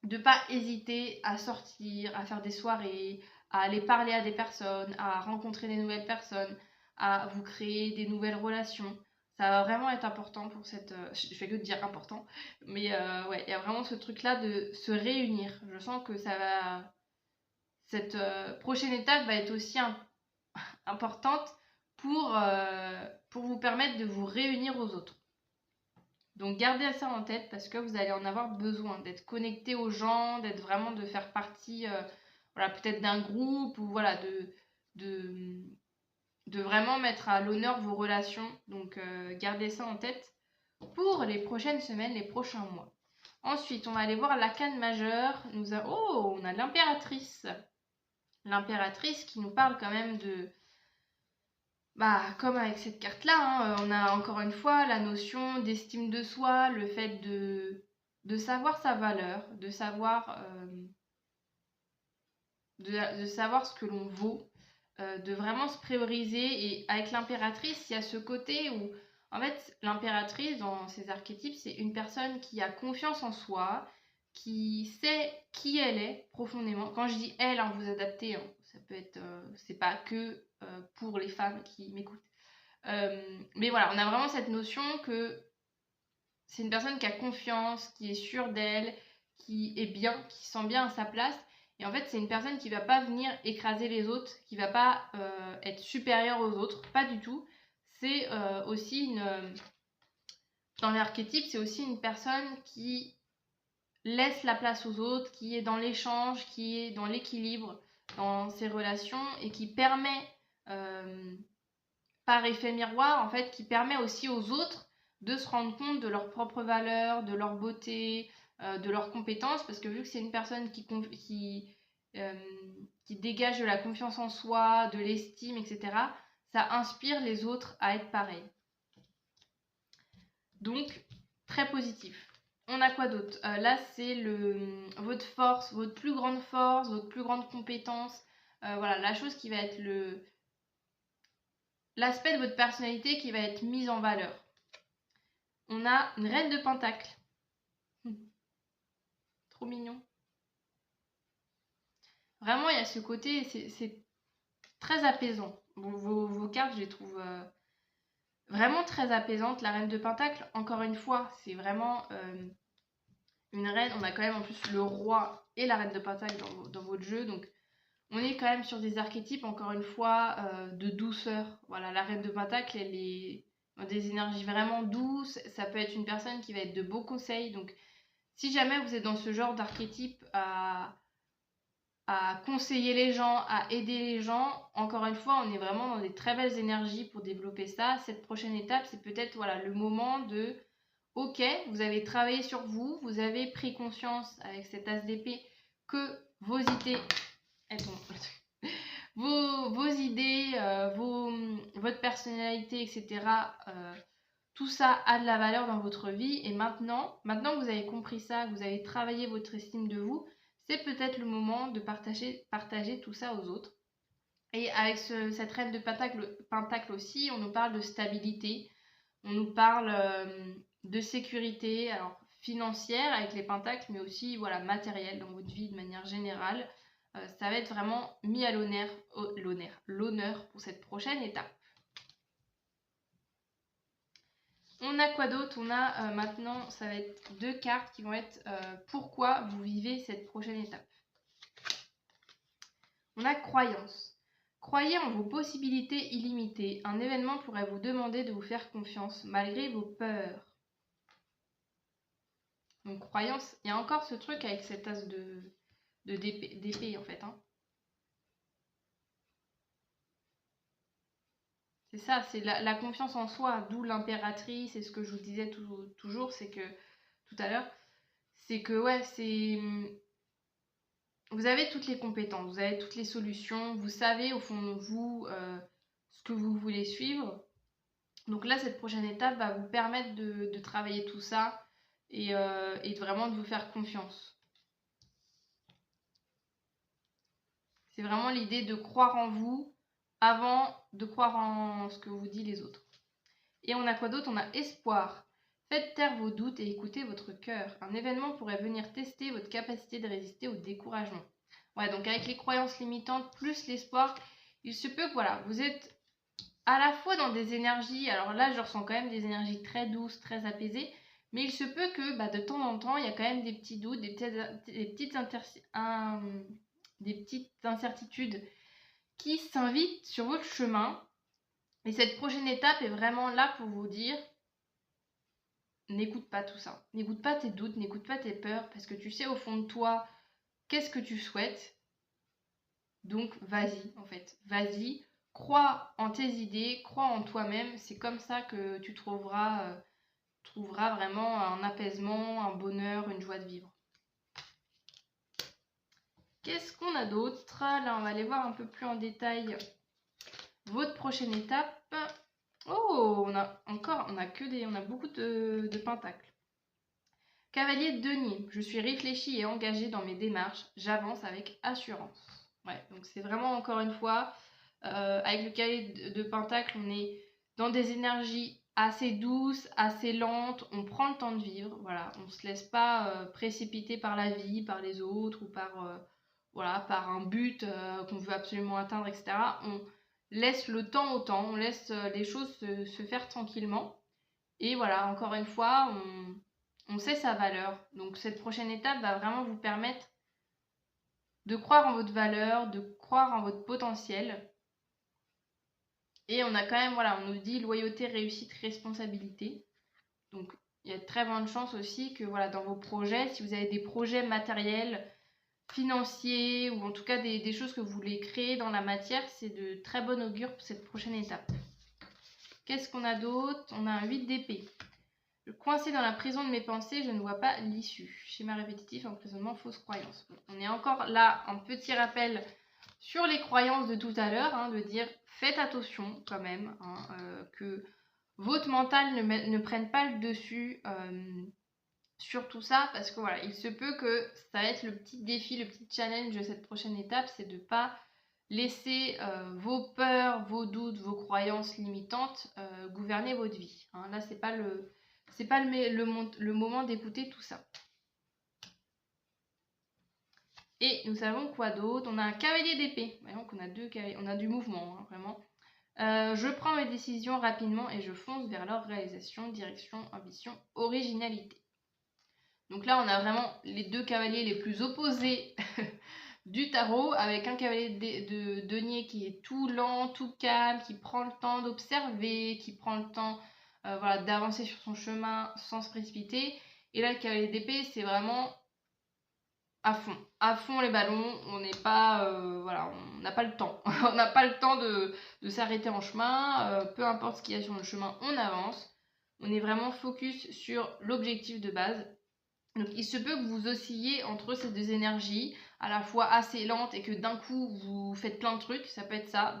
de ne pas hésiter à sortir, à faire des soirées, à aller parler à des personnes, à rencontrer des nouvelles personnes, à vous créer des nouvelles relations. Ça va vraiment être important pour cette... je fais que de dire important, mais ouais, il y a vraiment ce truc-là de se réunir. Je sens que ça va... Cette prochaine étape va être aussi importante pour vous permettre de vous réunir aux autres. Donc gardez ça en tête parce que vous allez en avoir besoin, d'être connecté aux gens, d'être vraiment de faire partie, voilà, peut-être d'un groupe ou voilà, de, de vraiment mettre à l'honneur vos relations. Donc gardez ça en tête pour les prochaines semaines, les prochains mois. Ensuite, on va aller voir l'arcane majeur. Oh, on a l'impératrice. L'impératrice qui nous parle quand même de... Bah, comme avec cette carte-là, hein, on a encore une fois la notion d'estime de soi, le fait de savoir sa valeur, de savoir ce que l'on vaut, de vraiment se prioriser. Et avec l'impératrice, il y a ce côté où, en fait, l'impératrice, dans ses archétypes, c'est une personne qui a confiance en soi, qui sait qui elle est profondément. Quand je dis elle, hein, vous adaptez, hein, ça peut être, c'est pas que pour les femmes qui m'écoutent. Mais voilà, on a vraiment cette notion que c'est une personne qui a confiance, qui est sûre d'elle, qui est bien, qui se sent bien à sa place. Et en fait, c'est une personne qui va pas venir écraser les autres, qui va pas être supérieure aux autres, pas du tout. C'est aussi dans l'archétype, c'est aussi une personne qui laisse la place aux autres, qui est dans l'échange, qui est dans l'équilibre dans ses relations et qui permet, euh, par effet miroir, en fait, qui permet aussi aux autres de se rendre compte de leurs propres valeurs, de leur beauté, de leurs compétences, parce que vu que c'est une personne euh, qui dégage de la confiance en soi, de l'estime, etc., ça inspire les autres à être pareil. Donc, très positif. On a quoi d'autre? Là, c'est votre force, votre plus grande force, votre plus grande compétence. Voilà, la chose qui va être l'aspect de votre personnalité qui va être mise en valeur. On a une reine de pentacle. Trop mignon. Vraiment, il y a ce côté, c'est très apaisant. Bon, vos cartes, je les trouve vraiment très apaisantes. La reine de pentacle, encore une fois, c'est vraiment une reine. On a quand même en plus le roi et la reine de pentacle dans votre jeu. Donc, on est quand même sur des archétypes, encore une fois, de douceur. Voilà, la reine de pentacle, elle est dans des énergies vraiment douces. Ça peut être une personne qui va être de beaux conseils. Donc, si jamais vous êtes dans ce genre d'archétype à conseiller les gens, à aider les gens, encore une fois, on est vraiment dans des très belles énergies pour développer ça. Cette prochaine étape, c'est peut-être voilà, le moment de ok, vous avez travaillé sur vous, vous avez pris conscience avec cet as d'épée que vos idées, vos idées, votre personnalité, etc., tout ça a de la valeur dans votre vie. Et maintenant que vous avez compris ça, que vous avez travaillé votre estime de vous, c'est peut-être le moment de partager tout ça aux autres. Et avec cette reine de pentacle aussi, on nous parle de stabilité, on nous parle de sécurité, alors financière avec les pentacles, mais aussi voilà, matérielle dans votre vie de manière générale. Ça va être vraiment mis à l'honneur pour cette prochaine étape. On a quoi d'autre? On a maintenant, ça va être 2 cartes qui vont être pourquoi vous vivez cette prochaine étape. On a croyance. Croyez en vos possibilités illimitées. Un événement pourrait vous demander de vous faire confiance malgré vos peurs. Donc croyance, il y a encore ce truc avec cet as d'épée en fait. Hein. C'est ça, c'est la confiance en soi, d'où l'impératrice, et ce que je vous disais toujours, c'est que tout à l'heure, c'est que ouais, c'est vous avez toutes les compétences, vous avez toutes les solutions, vous savez au fond de vous ce que vous voulez suivre. Donc là, cette prochaine étape va vous permettre de travailler tout ça et vraiment de vous faire confiance. C'est vraiment l'idée de croire en vous avant de croire en ce que vous disent les autres. Et on a quoi d'autre? On a espoir. Faites taire vos doutes et écoutez votre cœur. Un événement pourrait venir tester votre capacité de résister au découragement. Ouais, donc avec les croyances limitantes plus l'espoir, il se peut que voilà, vous êtes à la fois dans des énergies, alors là je ressens quand même des énergies très douces, très apaisées, mais il se peut que de temps en temps, il y a quand même des petits doutes, des petites incertitudes qui s'invitent sur votre chemin. Et cette prochaine étape est vraiment là pour vous dire n'écoute pas tout ça. N'écoute pas tes doutes, n'écoute pas tes peurs, parce que tu sais au fond de toi qu'est-ce que tu souhaites. Donc vas-y, en fait, vas-y, crois en tes idées, crois en toi-même. C'est comme ça que tu trouveras vraiment un apaisement, un bonheur, une joie de vivre. Qu'est-ce qu'on a d'autre? Là, on va aller voir un peu plus en détail votre prochaine étape. Oh, on a beaucoup de pentacles. Cavalier de denier, je suis réfléchi et engagé dans mes démarches, j'avance avec assurance. Ouais, donc c'est vraiment encore une fois, avec le cavalier de pentacle, on est dans des énergies assez douces, assez lentes, on prend le temps de vivre, voilà, on ne se laisse pas précipiter par la vie, par les autres ou par un but qu'on veut absolument atteindre, etc. On laisse le temps au temps, on laisse les choses se faire tranquillement. Et voilà, encore une fois, on sait sa valeur. Donc cette prochaine étape va vraiment vous permettre de croire en votre valeur, de croire en votre potentiel. Et on a quand même, voilà, on nous dit loyauté, réussite, responsabilité. Donc il y a de très bonnes chances aussi que voilà, dans vos projets, si vous avez des projets matériels, financiers, ou en tout cas des choses que vous voulez créer dans la matière, c'est de très bon augure pour cette prochaine étape. Qu'est-ce qu'on a d'autre? On a un 8 d'épée. Coincé dans la prison de mes pensées, je ne vois pas l'issue. Schéma répétitif, emprisonnement, fausse croyance. Bon, on est encore là, un petit rappel sur les croyances de tout à l'heure, hein, de dire faites attention quand même, hein, que votre mental ne prenne pas le dessus sur tout ça, parce que voilà, il se peut que ça va être le petit défi, le petit challenge de cette prochaine étape, c'est de ne pas laisser vos peurs, vos doutes, vos croyances limitantes gouverner votre vie. Hein. Là, c'est pas le moment d'écouter tout ça. Et nous avons quoi d'autre? On a un cavalier d'épée. Voyons qu'on a deux cavaliers. On a du mouvement, hein, vraiment. Je prends mes décisions rapidement et je fonce vers leur réalisation, direction, ambition, originalité. Donc là, on a vraiment les deux cavaliers les plus opposés du tarot, avec un cavalier de denier qui est tout lent, tout calme, qui prend le temps d'observer, qui prend le temps voilà, d'avancer sur son chemin sans se précipiter. Et là, le cavalier d'épée, c'est vraiment à fond les ballons. On n'est pas, voilà, on n'a pas le temps. On n'a pas le temps de s'arrêter en chemin. Peu importe ce qu'il y a sur le chemin, on avance. On est vraiment focus sur l'objectif de base. Donc il se peut que vous oscilliez entre ces deux énergies, à la fois assez lentes et que d'un coup vous faites plein de trucs. Ça peut être ça,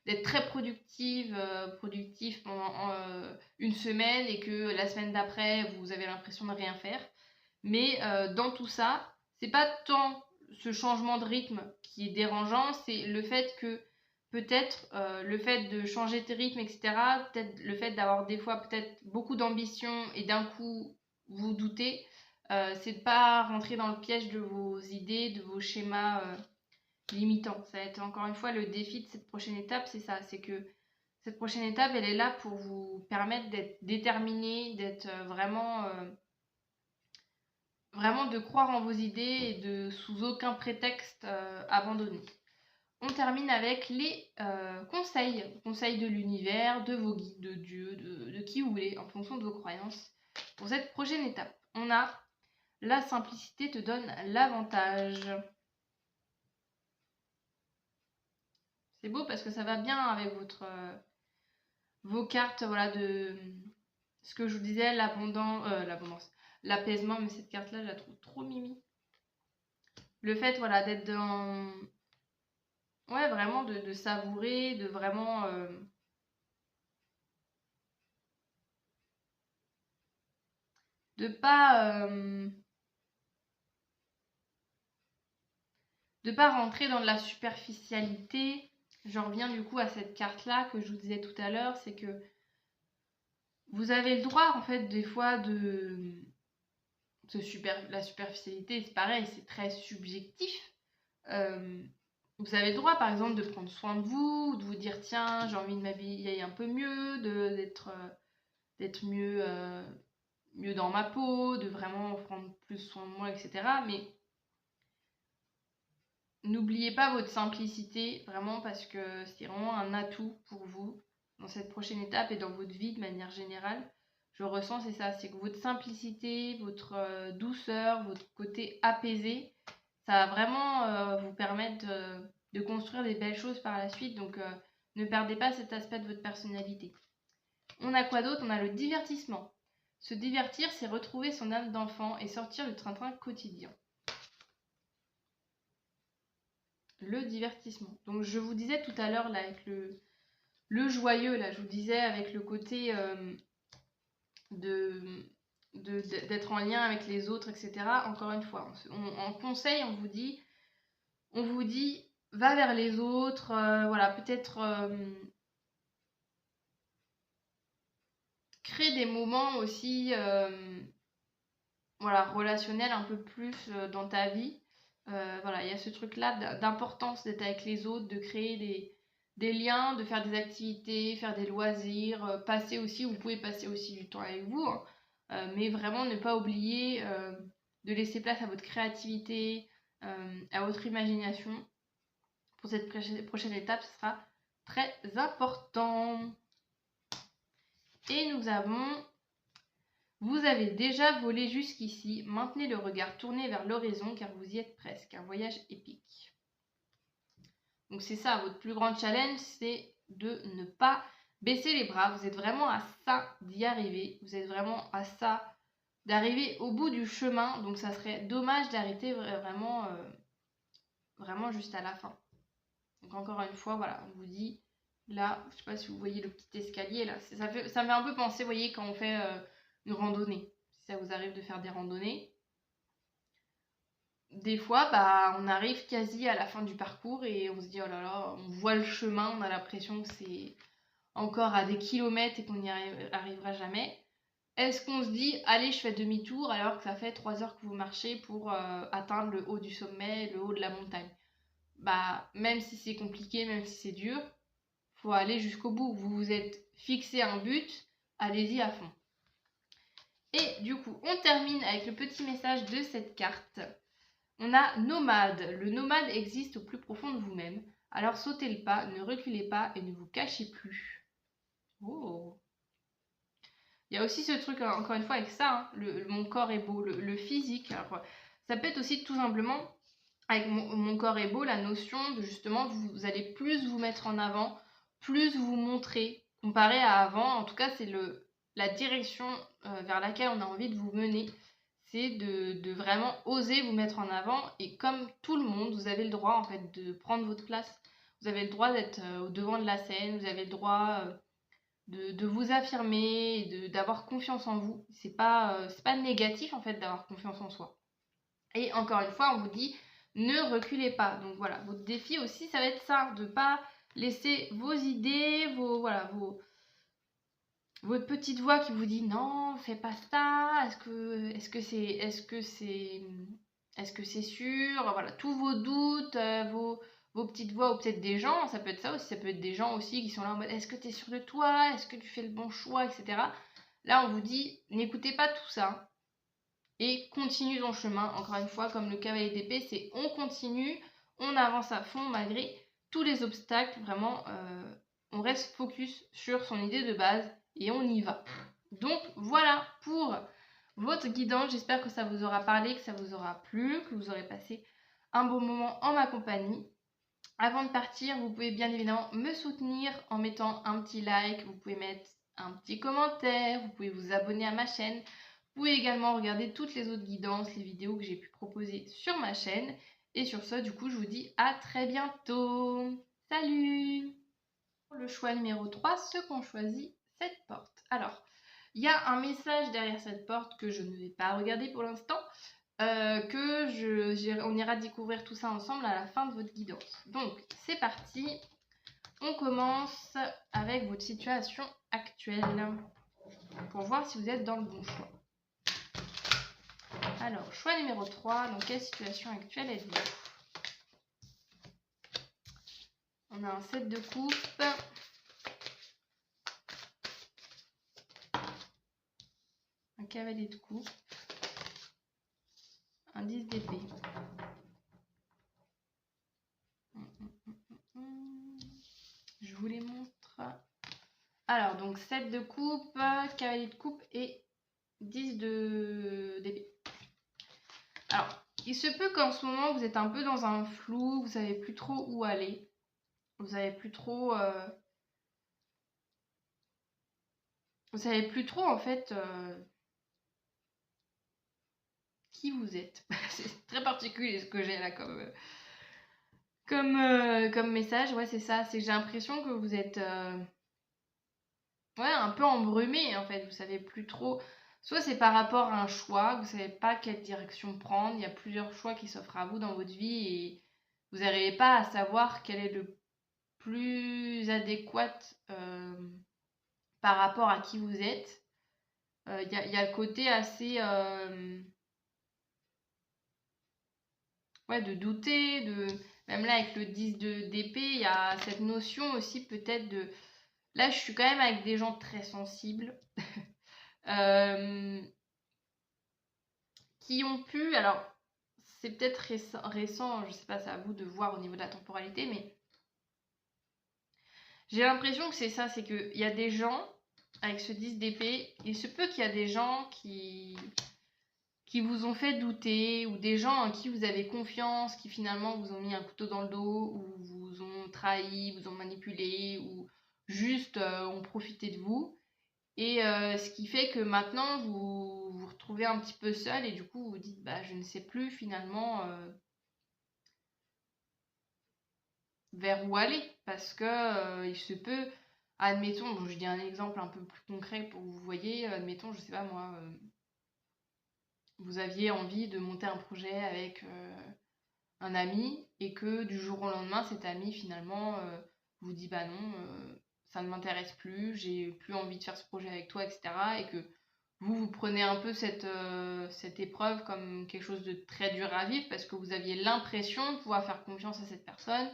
d'être très productif pendant une semaine et que la semaine d'après vous avez l'impression de rien faire. Mais dans tout ça, c'est pas tant ce changement de rythme qui est dérangeant, c'est le fait que peut-être le fait de changer de rythme, etc., peut-être le fait d'avoir des fois peut-être beaucoup d'ambition et d'un coup vous doutez, c'est de pas rentrer dans le piège de vos idées, de vos schémas limitants. Ça va être encore une fois le défi de cette prochaine étape, c'est ça, c'est que cette prochaine étape, elle est là pour vous permettre d'être déterminé, d'être vraiment de croire en vos idées et de sous aucun prétexte abandonner. On termine avec les conseils de l'univers, de vos guides, de Dieu, de qui vous voulez, en fonction de vos croyances. Pour cette prochaine étape, on a la simplicité te donne l'avantage. C'est beau parce que ça va bien avec vos cartes, voilà, de ce que je vous disais, l'abondance, l'apaisement, mais cette carte-là, je la trouve trop mimi. Le fait, voilà, d'être dans... Ouais, vraiment de savourer, de vraiment... de pas... de pas rentrer dans de la superficialité. J'en reviens du coup à cette carte-là que je vous disais tout à l'heure, c'est que vous avez le droit, en fait, des fois la superficialité, c'est pareil, c'est très subjectif. Vous avez le droit, par exemple, de prendre soin de vous, de vous dire, tiens, j'ai envie de m'habiller un peu mieux, d'être mieux dans ma peau, de vraiment prendre plus soin de moi, etc. Mais n'oubliez pas votre simplicité, vraiment, parce que c'est vraiment un atout pour vous dans cette prochaine étape et dans votre vie de manière générale. je ressens, c'est ça, c'est que votre simplicité, votre douceur, votre côté apaisé, ça va vraiment vous permettre de construire des belles choses par la suite. Donc ne perdez pas cet aspect de votre personnalité. On a quoi d'autre? On a le divertissement. Se divertir, c'est retrouver son âme d'enfant et sortir du train-train quotidien. Le divertissement. Donc je vous disais tout à l'heure là avec le joyeux, là, je vous disais avec le côté d'être en lien avec les autres, etc. Encore une fois, en conseil, on vous dit va vers les autres, voilà, peut-être crée des moments aussi voilà, relationnels un peu plus dans ta vie. Voilà, il y a ce truc-là d'importance d'être avec les autres, de créer des liens, de faire des activités, faire des loisirs, passer aussi, vous pouvez passer aussi du temps avec vous, hein, mais vraiment ne pas oublier de laisser place à votre créativité, à votre imagination. Pour cette prochaine étape, ce sera très important. Et nous avons... Vous avez déjà volé jusqu'ici, maintenez le regard tourné vers l'horizon car vous y êtes presque. Un voyage épique. Donc c'est ça, votre plus grand challenge, c'est de ne pas baisser les bras. Vous êtes vraiment à ça d'y arriver. Vous êtes vraiment à ça d'arriver au bout du chemin. Donc ça serait dommage d'arrêter vraiment juste à la fin. Donc encore une fois, voilà, on vous dit, là, je ne sais pas si vous voyez le petit escalier, là, ça me fait un peu penser, vous voyez, quand on fait une randonnée. Si ça vous arrive de faire des randonnées, des fois, bah, on arrive quasi à la fin du parcours et on se dit, oh là là, on voit le chemin, on a l'impression que c'est encore à des kilomètres et qu'on n'y arrivera jamais. Est-ce qu'on se dit, allez, je fais demi-tour alors que ça fait 3 heures que vous marchez pour atteindre le haut du sommet, le haut de la montagne? Bah, même si c'est compliqué, même si c'est dur, faut aller jusqu'au bout. Vous vous êtes fixé un but, allez-y à fond. Et du coup, on termine avec le petit message de cette carte. On a nomade. Le nomade existe au plus profond de vous-même. Alors sautez le pas, ne reculez pas et ne vous cachez plus. Oh. Il y a aussi ce truc, encore une fois, avec ça, hein, mon corps est beau, le physique. Alors, ça peut être aussi tout simplement, avec mon corps est beau, la notion de justement, vous allez plus vous mettre en avant, plus vous montrer, comparé à avant. En tout cas, c'est la direction vers laquelle on a envie de vous mener. C'est de vraiment oser vous mettre en avant. Et comme tout le monde, vous avez le droit en fait de prendre votre place. Vous avez le droit d'être au devant de la scène. Vous avez le droit de vous affirmer, et d'avoir confiance en vous. C'est pas négatif en fait d'avoir confiance en soi. Et encore une fois, on vous dit ne reculez pas. Donc voilà, votre défi aussi, ça va être ça, de pas laisser vos idées, votre petite voix qui vous dit non, fais pas ça, est-ce que c'est sûr, voilà, tous vos doutes, vos petites voix, ou peut-être des gens, ça peut être ça aussi, ça peut être des gens aussi qui sont là en mode est-ce que tu es sûr de toi, est-ce que tu fais le bon choix, etc. Là, on vous dit n'écoutez pas tout ça et continue ton chemin. Encore une fois, comme le cavalier d'épée, c'est on continue, on avance à fond malgré tous les obstacles, vraiment, on reste focus sur son idée de base et on y va. Donc voilà pour votre guidance, j'espère que ça vous aura parlé, que ça vous aura plu, que vous aurez passé un bon moment en ma compagnie. Avant de partir, vous pouvez bien évidemment me soutenir en mettant un petit like, vous pouvez mettre un petit commentaire, vous pouvez vous abonner à ma chaîne. Vous pouvez également regarder toutes les autres guidances, les vidéos que j'ai pu proposer sur ma chaîne. Et sur ce, du coup, je vous dis à très bientôt. Salut! Pour le choix numéro 3, ceux qui ont choisi cette porte. Alors, il y a un message derrière cette porte que je ne vais pas regarder pour l'instant, on ira découvrir tout ça ensemble à la fin de votre guidance. Donc, c'est parti. On commence avec votre situation actuelle pour voir si vous êtes dans le bon choix. Alors, choix numéro 3, dans quelle situation actuelle êtes-vous? On a un 7 de coupe, un cavalier de coupe, un 10 d'épée. Je vous les montre. Alors, donc 7 de coupe, cavalier de coupe et 10 d'épée. Alors, il se peut qu'en ce moment, vous êtes un peu dans un flou, vous savez plus trop où aller. Vous savez plus trop... Vous savez plus trop, en fait, qui vous êtes. C'est très particulier ce que j'ai là comme message. Ouais, c'est ça. C'est que j'ai l'impression que vous êtes... ouais, un peu embrumé, en fait. Vous savez plus trop... Soit c'est par rapport à un choix, vous savez pas quelle direction prendre. Il y a plusieurs choix qui s'offrent à vous dans votre vie et vous n'arrivez pas à savoir quel est le plus adéquat par rapport à qui vous êtes. Y a le côté assez ouais, de douter, même là avec le 10 d'épée, il y a cette notion aussi peut-être de... Là, je suis quand même avec des gens très sensibles qui ont pu... Alors, c'est peut-être récent, je sais pas, c'est à vous de voir au niveau de la temporalité, mais j'ai l'impression que c'est ça, c'est qu'il y a des gens, avec ce 10 d'épée, il se peut qu'il y a des gens qui vous ont fait douter, ou des gens en qui vous avez confiance, qui finalement vous ont mis un couteau dans le dos, ou vous ont trahi, vous ont manipulé, ou juste ont profité de vous. Et ce qui fait que maintenant vous vous retrouvez un petit peu seul et du coup vous vous dites bah je ne sais plus finalement vers où aller parce que il se peut, admettons, bon, je dis un exemple un peu plus concret pour que vous voyez, admettons, je sais pas moi, vous aviez envie de monter un projet avec un ami et que du jour au lendemain cet ami finalement vous dit bah non, ça ne m'intéresse plus, j'ai plus envie de faire ce projet avec toi, etc. Et que vous prenez un peu cette épreuve comme quelque chose de très dur à vivre parce que vous aviez l'impression de pouvoir faire confiance à cette personne,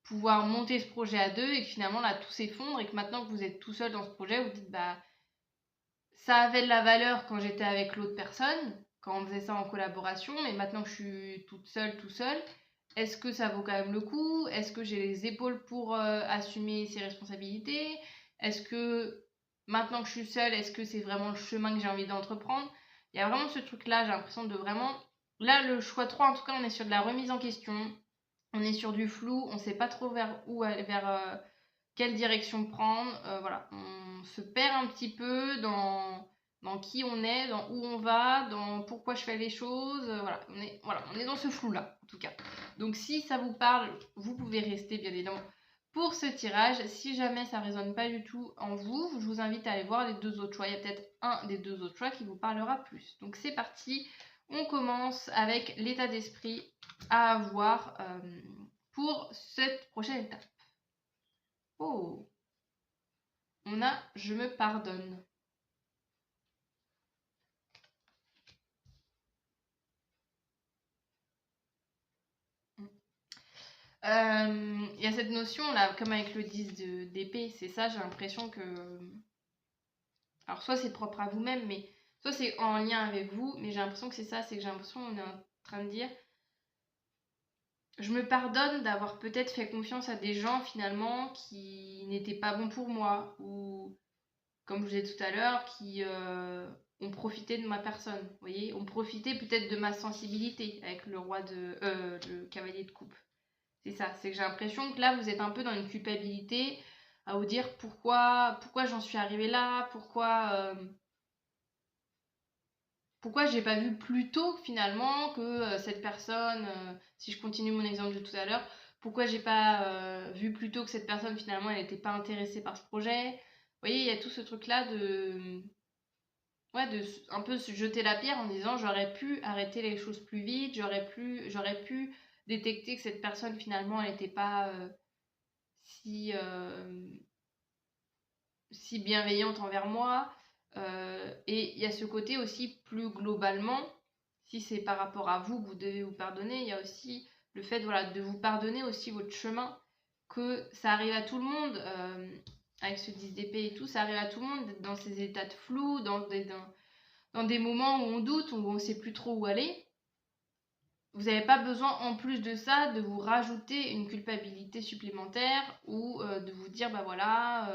pouvoir monter ce projet à deux et que finalement là tout s'effondre et que maintenant que vous êtes tout seul dans ce projet, vous dites bah ça avait de la valeur quand j'étais avec l'autre personne, quand on faisait ça en collaboration, mais maintenant que je suis toute seule, tout seul, est-ce que ça vaut quand même le coup? Est-ce que j'ai les épaules pour assumer ces responsabilités? Est-ce que maintenant que je suis seule, est-ce que c'est vraiment le chemin que j'ai envie d'entreprendre? Il y a vraiment ce truc-là, j'ai l'impression de vraiment... Là, le choix 3, en tout cas, on est sur de la remise en question, on est sur du flou, on ne sait pas trop vers où aller, vers quelle direction prendre. Voilà, on se perd un petit peu dans qui on est, dans où on va, dans pourquoi je fais les choses. Voilà, on est dans ce flou-là, en tout cas. Donc si ça vous parle, vous pouvez rester, bien évidemment, pour ce tirage. Si jamais ça ne résonne pas du tout en vous, je vous invite à aller voir les deux autres choix. Il y a peut-être un des deux autres choix qui vous parlera plus. Donc c'est parti, on commence avec l'état d'esprit à avoir pour cette prochaine étape. Oh, on a je me pardonne. Il y a cette notion là, comme avec le 10 d'épée, c'est ça, j'ai l'impression que... Alors soit c'est propre à vous-même, mais soit c'est en lien avec vous, mais j'ai l'impression que c'est ça, c'est que j'ai l'impression qu'on est en train de dire je me pardonne d'avoir peut-être fait confiance à des gens finalement qui n'étaient pas bons pour moi, ou comme je vous disais tout à l'heure, qui ont profité de ma personne, vous voyez, ont profité peut-être de ma sensibilité avec le cavalier de coupe. C'est ça, c'est que j'ai l'impression que là vous êtes un peu dans une culpabilité à vous dire pourquoi j'en suis arrivée là, pourquoi j'ai pas vu plus tôt finalement que cette personne, si je continue mon exemple de tout à l'heure, pourquoi j'ai pas vu plus tôt que cette personne finalement elle n'était pas intéressée par ce projet. Vous voyez, il y a tout ce truc là de ouais, de un peu se jeter la pierre en disant j'aurais pu arrêter les choses plus vite, j'aurais pu détecter que cette personne finalement elle n'était pas si, si bienveillante envers moi. Et il y a ce côté aussi plus globalement, si c'est par rapport à vous que vous devez vous pardonner, il y a aussi le fait voilà, de vous pardonner aussi votre chemin, que ça arrive à tout le monde, avec ce 10 d'épée et tout, ça arrive à tout le monde d'être dans ces états de flou, dans des moments où on doute, où on ne sait plus trop où aller. Vous n'avez pas besoin en plus de ça de vous rajouter une culpabilité supplémentaire ou de vous dire bah voilà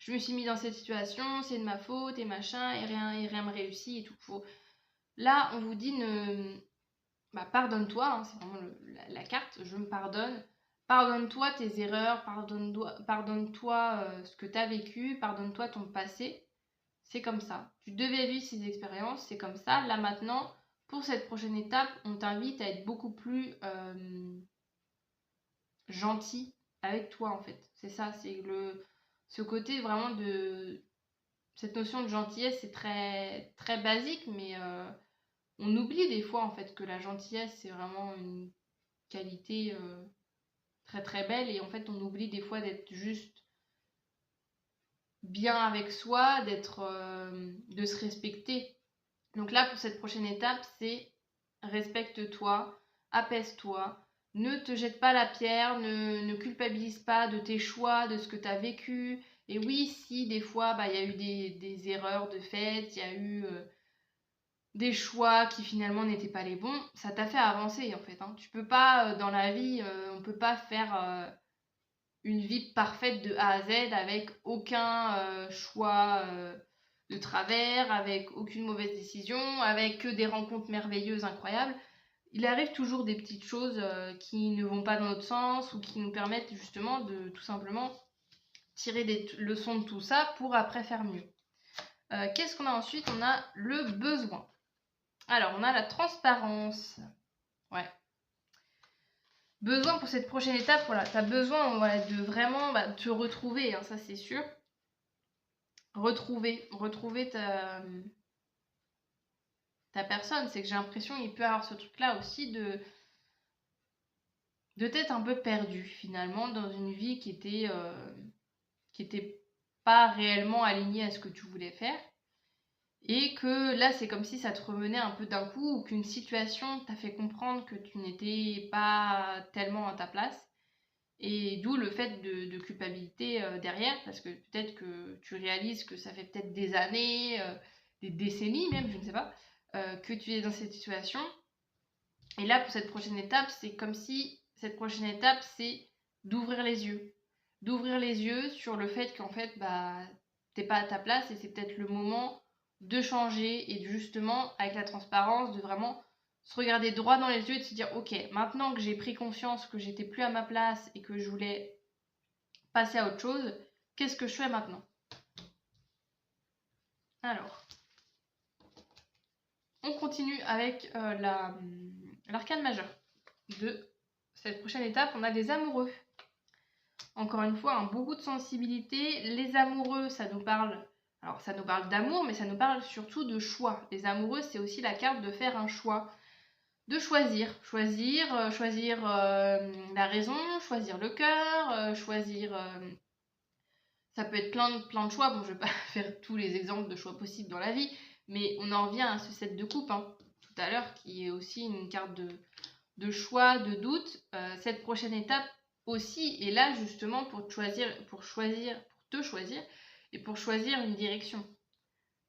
je me suis mis dans cette situation, c'est de ma faute et machin, et rien me réussit et tout. Là, on vous dit pardonne-toi, hein, c'est vraiment la carte, je me pardonne. Pardonne-toi tes erreurs, pardonne-toi ce que tu as vécu, pardonne-toi ton passé. C'est comme ça. Tu devais vivre ces expériences, c'est comme ça. Là maintenant, pour cette prochaine étape, on t'invite à être beaucoup plus gentil avec toi en fait. C'est ça, c'est ce côté vraiment de cette notion de gentillesse, c'est très très basique, mais on oublie des fois en fait que la gentillesse c'est vraiment une qualité très très belle et en fait on oublie des fois d'être juste bien avec soi, de se respecter. Donc là pour cette prochaine étape c'est respecte-toi, apaise-toi, ne te jette pas la pierre, ne culpabilise pas de tes choix, de ce que tu as vécu. Et oui, si des fois il y a eu des erreurs de fait, il y a eu des choix qui finalement n'étaient pas les bons, ça t'a fait avancer en fait. Hein. Tu peux pas, dans la vie, on peut pas faire une vie parfaite de A à Z avec aucun choix de travers, avec aucune mauvaise décision, avec que des rencontres merveilleuses, incroyables. Il arrive toujours des petites choses qui ne vont pas dans notre sens ou qui nous permettent justement de tout simplement tirer des leçons de tout ça pour après faire mieux. Qu'est-ce qu'on a ensuite? On a le besoin. Alors, on a la transparence. Ouais. Besoin pour cette prochaine étape, voilà, tu as besoin de vraiment te retrouver, hein, ça c'est sûr. Retrouver ta personne. C'est que j'ai l'impression qu'il peut y avoir ce truc-là aussi de t'être un peu perdu finalement dans une vie qui était pas réellement alignée à ce que tu voulais faire. Et que là, c'est comme si ça te revenait un peu d'un coup ou qu'une situation t'a fait comprendre que tu n'étais pas tellement à ta place. Et d'où le fait de culpabilité derrière, parce que peut-être que tu réalises que ça fait peut-être des années, des décennies même, je ne sais pas, que tu es dans cette situation. Et là, pour cette prochaine étape, c'est comme si cette prochaine étape, c'est d'ouvrir les yeux. D'ouvrir les yeux sur le fait qu'en fait, t'es pas à ta place et c'est peut-être le moment de changer et justement, avec la transparence, de vraiment se regarder droit dans les yeux et de se dire ok, maintenant que j'ai pris conscience que j'étais plus à ma place et que je voulais passer à autre chose, qu'est-ce que je fais maintenant? Alors, on continue avec l'arcane majeur de cette prochaine étape. On a les amoureux. Encore une fois, beaucoup de sensibilité. Les amoureux, ça nous parle. Alors, ça nous parle d'amour, mais ça nous parle surtout de choix. Les amoureux, c'est aussi la carte de faire un choix. De choisir la raison, choisir le cœur, choisir... ça peut être plein de choix. Bon, je vais pas faire tous les exemples de choix possibles dans la vie, mais on en revient à ce 7 de coupe, hein, tout à l'heure, qui est aussi une carte de choix, de doute. Cette prochaine étape aussi est là justement pour te choisir et pour choisir une direction.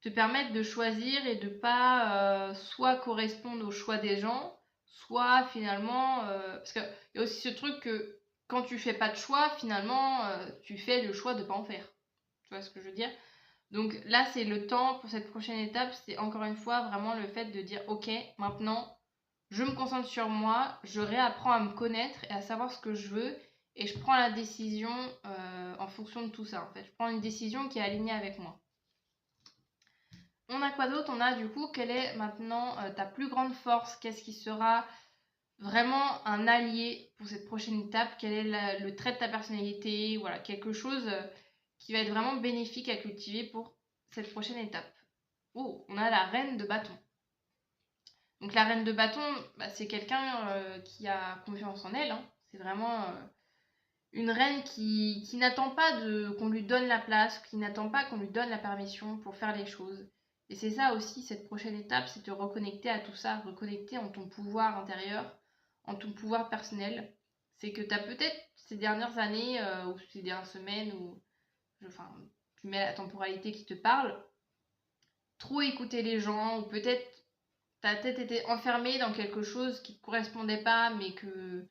Te permettre de choisir et de pas soit correspondre au choix des gens, soit finalement parce qu'il y a aussi ce truc que quand tu fais pas de choix, finalement tu fais le choix de pas en faire. Tu vois ce que je veux dire? Donc là c'est le temps pour cette prochaine étape, c'est encore une fois vraiment le fait de dire ok, maintenant je me concentre sur moi, je réapprends à me connaître et à savoir ce que je veux et je prends la décision en fonction de tout ça en fait. Je prends une décision qui est alignée avec moi. On a quoi d'autre? On a du coup, quelle est maintenant ta plus grande force? Qu'est-ce qui sera vraiment un allié pour cette prochaine étape? Quel est le trait de ta personnalité? Voilà, quelque chose qui va être vraiment bénéfique à cultiver pour cette prochaine étape. Oh, on a la reine de bâton. Donc la reine de bâton, c'est quelqu'un qui a confiance en elle. Hein. C'est vraiment une reine qui n'attend pas qu'on lui donne la place, qui n'attend pas qu'on lui donne la permission pour faire les choses. Et c'est ça aussi, cette prochaine étape, c'est te reconnecter à tout ça, reconnecter en ton pouvoir intérieur, en ton pouvoir personnel. C'est que tu as peut-être ces dernières années ou ces dernières semaines, tu mets la temporalité qui te parle, trop écouter les gens, ou peut-être ta tête était enfermée dans quelque chose qui ne te correspondait pas, mais que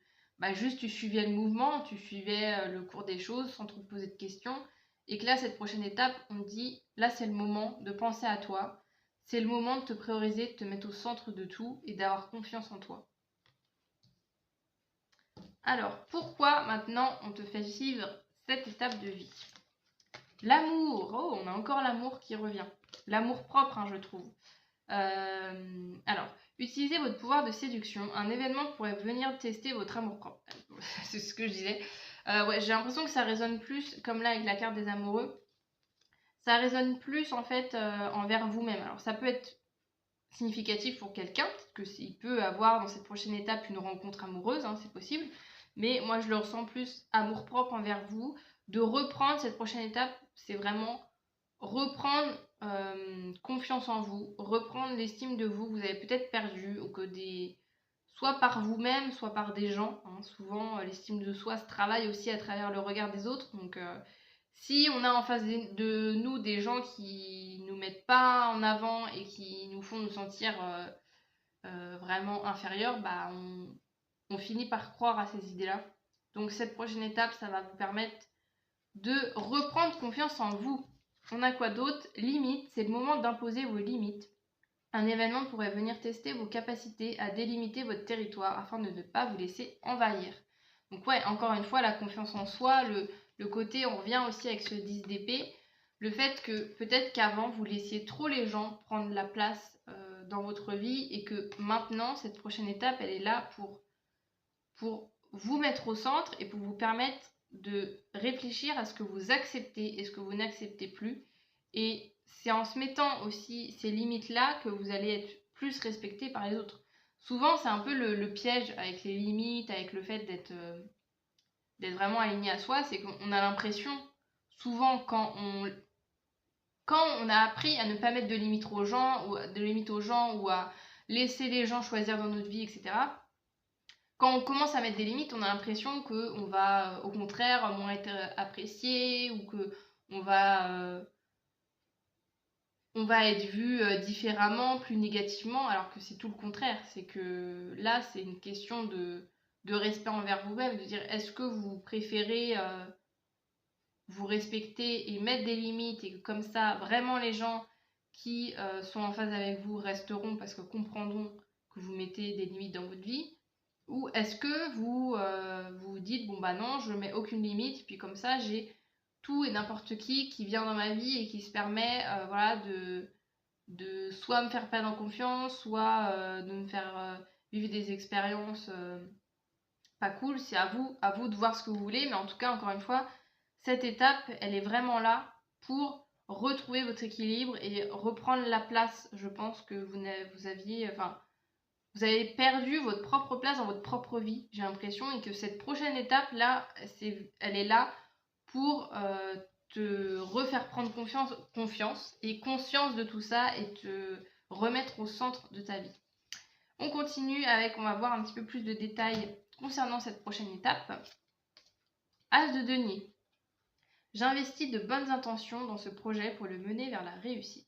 juste tu suivais le mouvement, tu suivais le cours des choses sans trop te poser de questions. Et que là, cette prochaine étape, on dit, là, c'est le moment de penser à toi. C'est le moment de te prioriser, de te mettre au centre de tout et d'avoir confiance en toi. Alors, pourquoi maintenant on te fait vivre cette étape de vie? L'amour. Oh, on a encore l'amour qui revient. L'amour propre, hein, je trouve. Alors, utilisez votre pouvoir de séduction. Un événement pourrait venir tester votre amour propre. C'est ce que je disais. Ouais, j'ai l'impression que ça résonne plus, comme là avec la carte des amoureux, ça résonne plus en fait envers vous-même. Alors ça peut être significatif pour quelqu'un, que s'il peut avoir dans cette prochaine étape une rencontre amoureuse, hein, c'est possible. Mais moi je le ressens plus amour-propre envers vous. De reprendre cette prochaine étape, c'est vraiment reprendre confiance en vous, reprendre l'estime de vous. Vous avez peut-être perdu, ou que soit par vous-même, soit par des gens. Hein. Souvent, l'estime de soi se travaille aussi à travers le regard des autres. Donc, si on a en face de nous des gens qui nous mettent pas en avant et qui nous font nous sentir vraiment inférieurs, bah, on finit par croire à ces idées-là. Donc, cette prochaine étape, ça va vous permettre de reprendre confiance en vous. On a quoi d'autre? Limite, c'est le moment d'imposer vos limites. Un événement pourrait venir tester vos capacités à délimiter votre territoire afin de ne pas vous laisser envahir. Donc ouais, encore une fois, la confiance en soi, le côté, on revient aussi avec ce 10 d'épée, le fait que peut-être qu'avant, vous laissiez trop les gens prendre la place dans votre vie et que maintenant, cette prochaine étape, elle est là pour vous mettre au centre et pour vous permettre de réfléchir à ce que vous acceptez et ce que vous n'acceptez plus. Et c'est en se mettant aussi ces limites-là que vous allez être plus respecté par les autres. Souvent, c'est un peu le piège avec les limites, avec le fait d'être vraiment aligné à soi, c'est qu'on a l'impression, souvent quand on a appris à ne pas mettre de limites aux gens, ou à laisser les gens choisir dans notre vie, etc., quand on commence à mettre des limites, on a l'impression qu'on va au contraire moins être apprécié ou que on va, euh, on va être vu différemment, plus négativement, alors que c'est tout le contraire. C'est que là, c'est une question de respect envers vous-même, de dire est-ce que vous préférez vous respecter et mettre des limites et que comme ça, vraiment les gens qui sont en phase avec vous resteront parce que comprendront que vous mettez des limites dans votre vie. Ou est-ce que vous dites, bon bah non, je mets aucune limite, et puis comme ça, j'ai tout et n'importe qui vient dans ma vie et qui se permet voilà, de soit me faire perdre en confiance, soit de me faire vivre des expériences pas cool. C'est à vous de voir ce que vous voulez, mais en tout cas, encore une fois, cette étape, elle est vraiment là pour retrouver votre équilibre et reprendre la place, je pense, que vous aviez, enfin, vous avez perdu votre propre place dans votre propre vie, j'ai l'impression, et que cette prochaine étape là, elle est là pour te refaire prendre confiance et conscience de tout ça et te remettre au centre de ta vie. On continue avec, on va voir un petit peu plus de détails concernant cette prochaine étape. As de denier. J'investis de bonnes intentions dans ce projet pour le mener vers la réussite.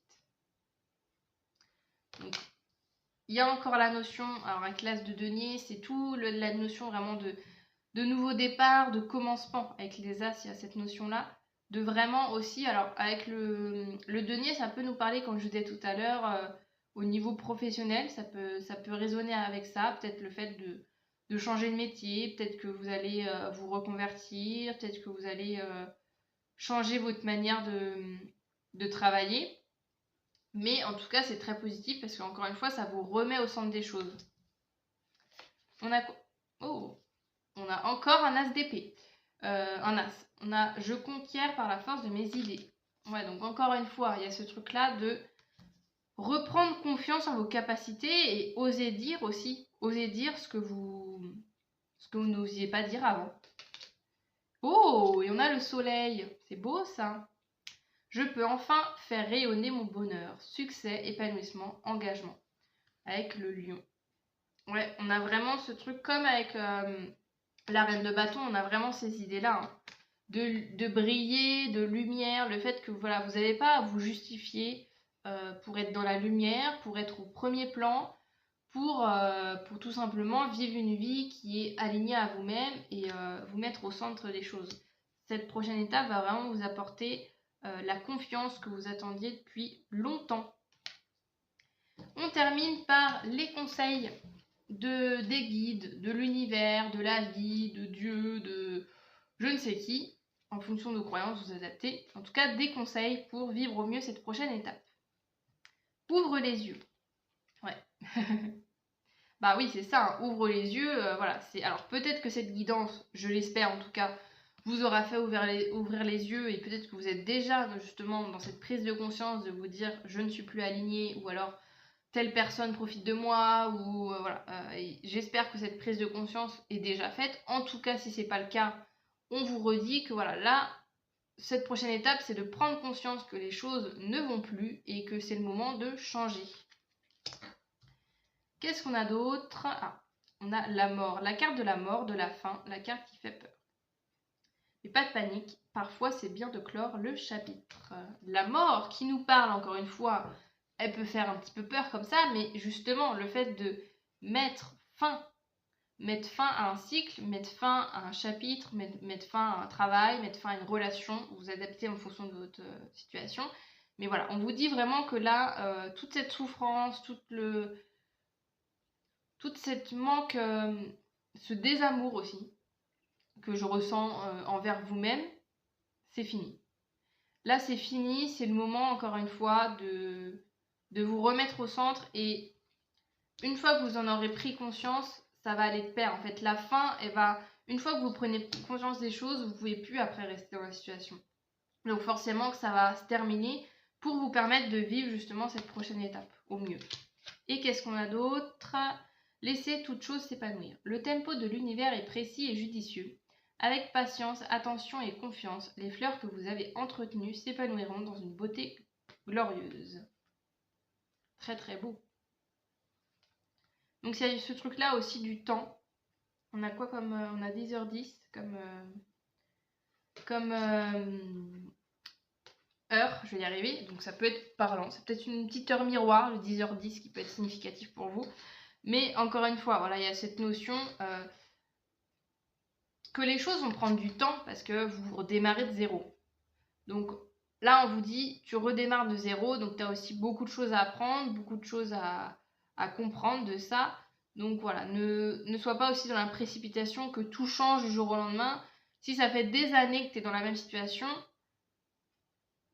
Donc, il y a encore la notion, alors avec l'as de denier, c'est tout la notion vraiment de nouveau départ, de commencement. Avec les as, il y a cette notion-là. De vraiment aussi, alors avec le denier, ça peut nous parler, comme je disais tout à l'heure, au niveau professionnel, ça peut résonner avec ça. Peut-être le fait de changer de métier, peut-être que vous allez vous reconvertir, peut-être que vous allez changer votre manière de travailler. Mais en tout cas, c'est très positif parce qu'encore une fois, ça vous remet au centre des choses. On a quoi? Oh, on a encore un as d'épée. Un as. On a je conquiers par la force de mes idées. Ouais, donc encore une fois, il y a ce truc-là de reprendre confiance en vos capacités et oser dire aussi. Oser dire ce que vous n'osiez pas dire avant. Oh, et on a le soleil. C'est beau ça. Je peux enfin faire rayonner mon bonheur, succès, épanouissement, engagement. Avec le lion. Ouais, on a vraiment ce truc comme avec la reine de bâton, on a vraiment ces idées-là. Hein. De briller, de lumière, le fait que voilà, vous n'avez pas à vous justifier pour être dans la lumière, pour être au premier plan, pour tout simplement vivre une vie qui est alignée à vous-même et vous mettre au centre des choses. cette prochaine étape va vraiment vous apporter la confiance que vous attendiez depuis longtemps. On termine par les conseils des guides, de l'univers, de la vie, de Dieu, de je ne sais qui. En fonction de vos croyances, vous adaptez. En tout cas, des conseils pour vivre au mieux cette prochaine étape. Ouvre les yeux. Ouais. Bah oui, c'est ça, hein. Ouvre les yeux. Voilà. Alors peut-être que cette guidance, je l'espère en tout cas, vous aura fait ouvrir les yeux et peut-être que vous êtes déjà justement dans cette prise de conscience de vous dire je ne suis plus aligné ou alors telle personne profite de moi ou voilà. J'espère que cette prise de conscience est déjà faite. En tout cas, si c'est pas le cas, on vous redit que voilà, là, cette prochaine étape, c'est de prendre conscience que les choses ne vont plus et que c'est le moment de changer. Qu'est-ce qu'on a d'autre? On a la mort, la carte de la mort, de la fin, la carte qui fait peur. Mais pas de panique, parfois c'est bien de clore le chapitre. La mort qui nous parle, encore une fois, elle peut faire un petit peu peur comme ça, mais justement, le fait de mettre fin à un cycle, mettre fin à un chapitre, mettre fin à un travail, mettre fin à une relation, vous adaptez en fonction de votre situation. Mais voilà, on vous dit vraiment que là, toute cette souffrance, toute cette manque, ce désamour aussi, que je ressens envers vous-même, c'est fini. Là, c'est fini, c'est le moment, encore une fois, de vous remettre au centre et une fois que vous en aurez pris conscience, ça va aller de pair. En fait, la fin, une fois que vous prenez conscience des choses, vous ne pouvez plus après rester dans la situation. Donc forcément que ça va se terminer pour vous permettre de vivre justement cette prochaine étape au mieux. Et qu'est-ce qu'on a d'autre? Laissez toute chose s'épanouir. Le tempo de l'univers est précis et judicieux. Avec patience, attention et confiance, les fleurs que vous avez entretenues s'épanouiront dans une beauté glorieuse. Très très beau. Donc il y a ce truc là aussi du temps. On a quoi comme on a 10h10 comme heure, je vais y arriver. Donc ça peut être parlant, c'est peut-être une petite heure miroir, le 10h10 qui peut être significatif pour vous. Mais encore une fois, voilà, il y a cette notion que les choses vont prendre du temps parce que vous redémarrez de zéro. Donc là, on vous dit, tu redémarres de zéro, donc tu as aussi beaucoup de choses à apprendre, beaucoup de choses à comprendre de ça. Donc voilà, ne sois pas aussi dans la précipitation que tout change du jour au lendemain. Si ça fait des années que tu es dans la même situation,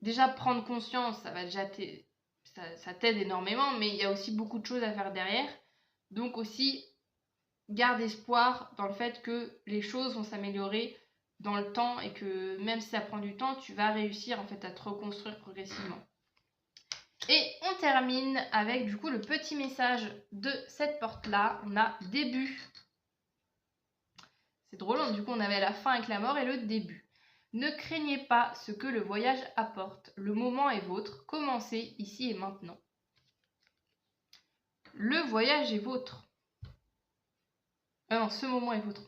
déjà prendre conscience, ça va déjà ça t'aide énormément, mais il y a aussi beaucoup de choses à faire derrière. Donc aussi, garde espoir dans le fait que les choses vont s'améliorer dans le temps et que même si ça prend du temps, tu vas réussir en fait à te reconstruire progressivement. Et on termine avec du coup le petit message de cette porte-là. On a début. C'est drôle, hein, du coup on avait la fin avec la mort et le début. Ne craignez pas ce que le voyage apporte. Le moment est vôtre. Commencez ici et maintenant. Le voyage est vôtre. Non, ce moment est vôtre.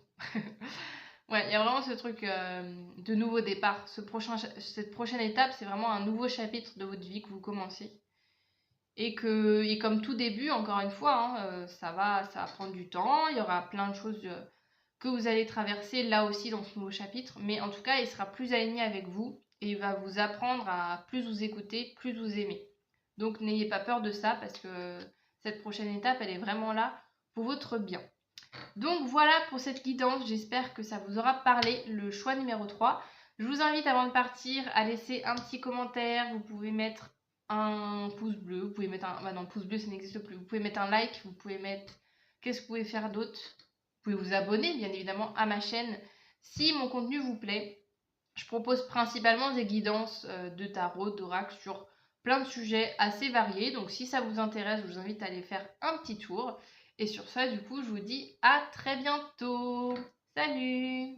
Ouais, il y a vraiment ce truc de nouveau départ. Cette prochaine étape, c'est vraiment un nouveau chapitre de votre vie que vous commencez. Et comme tout début, encore une fois, hein, ça va prendre du temps. Il y aura plein de choses que vous allez traverser là aussi dans ce nouveau chapitre. Mais en tout cas, il sera plus aligné avec vous et il va vous apprendre à plus vous écouter, plus vous aimer. Donc n'ayez pas peur de ça parce que cette prochaine étape, elle est vraiment là pour votre bien. Donc voilà pour cette guidance, j'espère que ça vous aura parlé, le choix numéro 3. Je vous invite avant de partir à laisser un petit commentaire, vous pouvez mettre un pouce bleu, vous pouvez mettre un... Bah non, pouce bleu ça n'existe plus, vous pouvez mettre un like, vous pouvez mettre... Qu'est-ce que vous pouvez faire d'autre? Vous pouvez vous abonner bien évidemment à ma chaîne si mon contenu vous plaît. Je propose principalement des guidances de tarot, d'oracle sur plein de sujets assez variés, donc si ça vous intéresse, je vous invite à aller faire un petit tour. Et sur ça, du coup, je vous dis à très bientôt. Salut!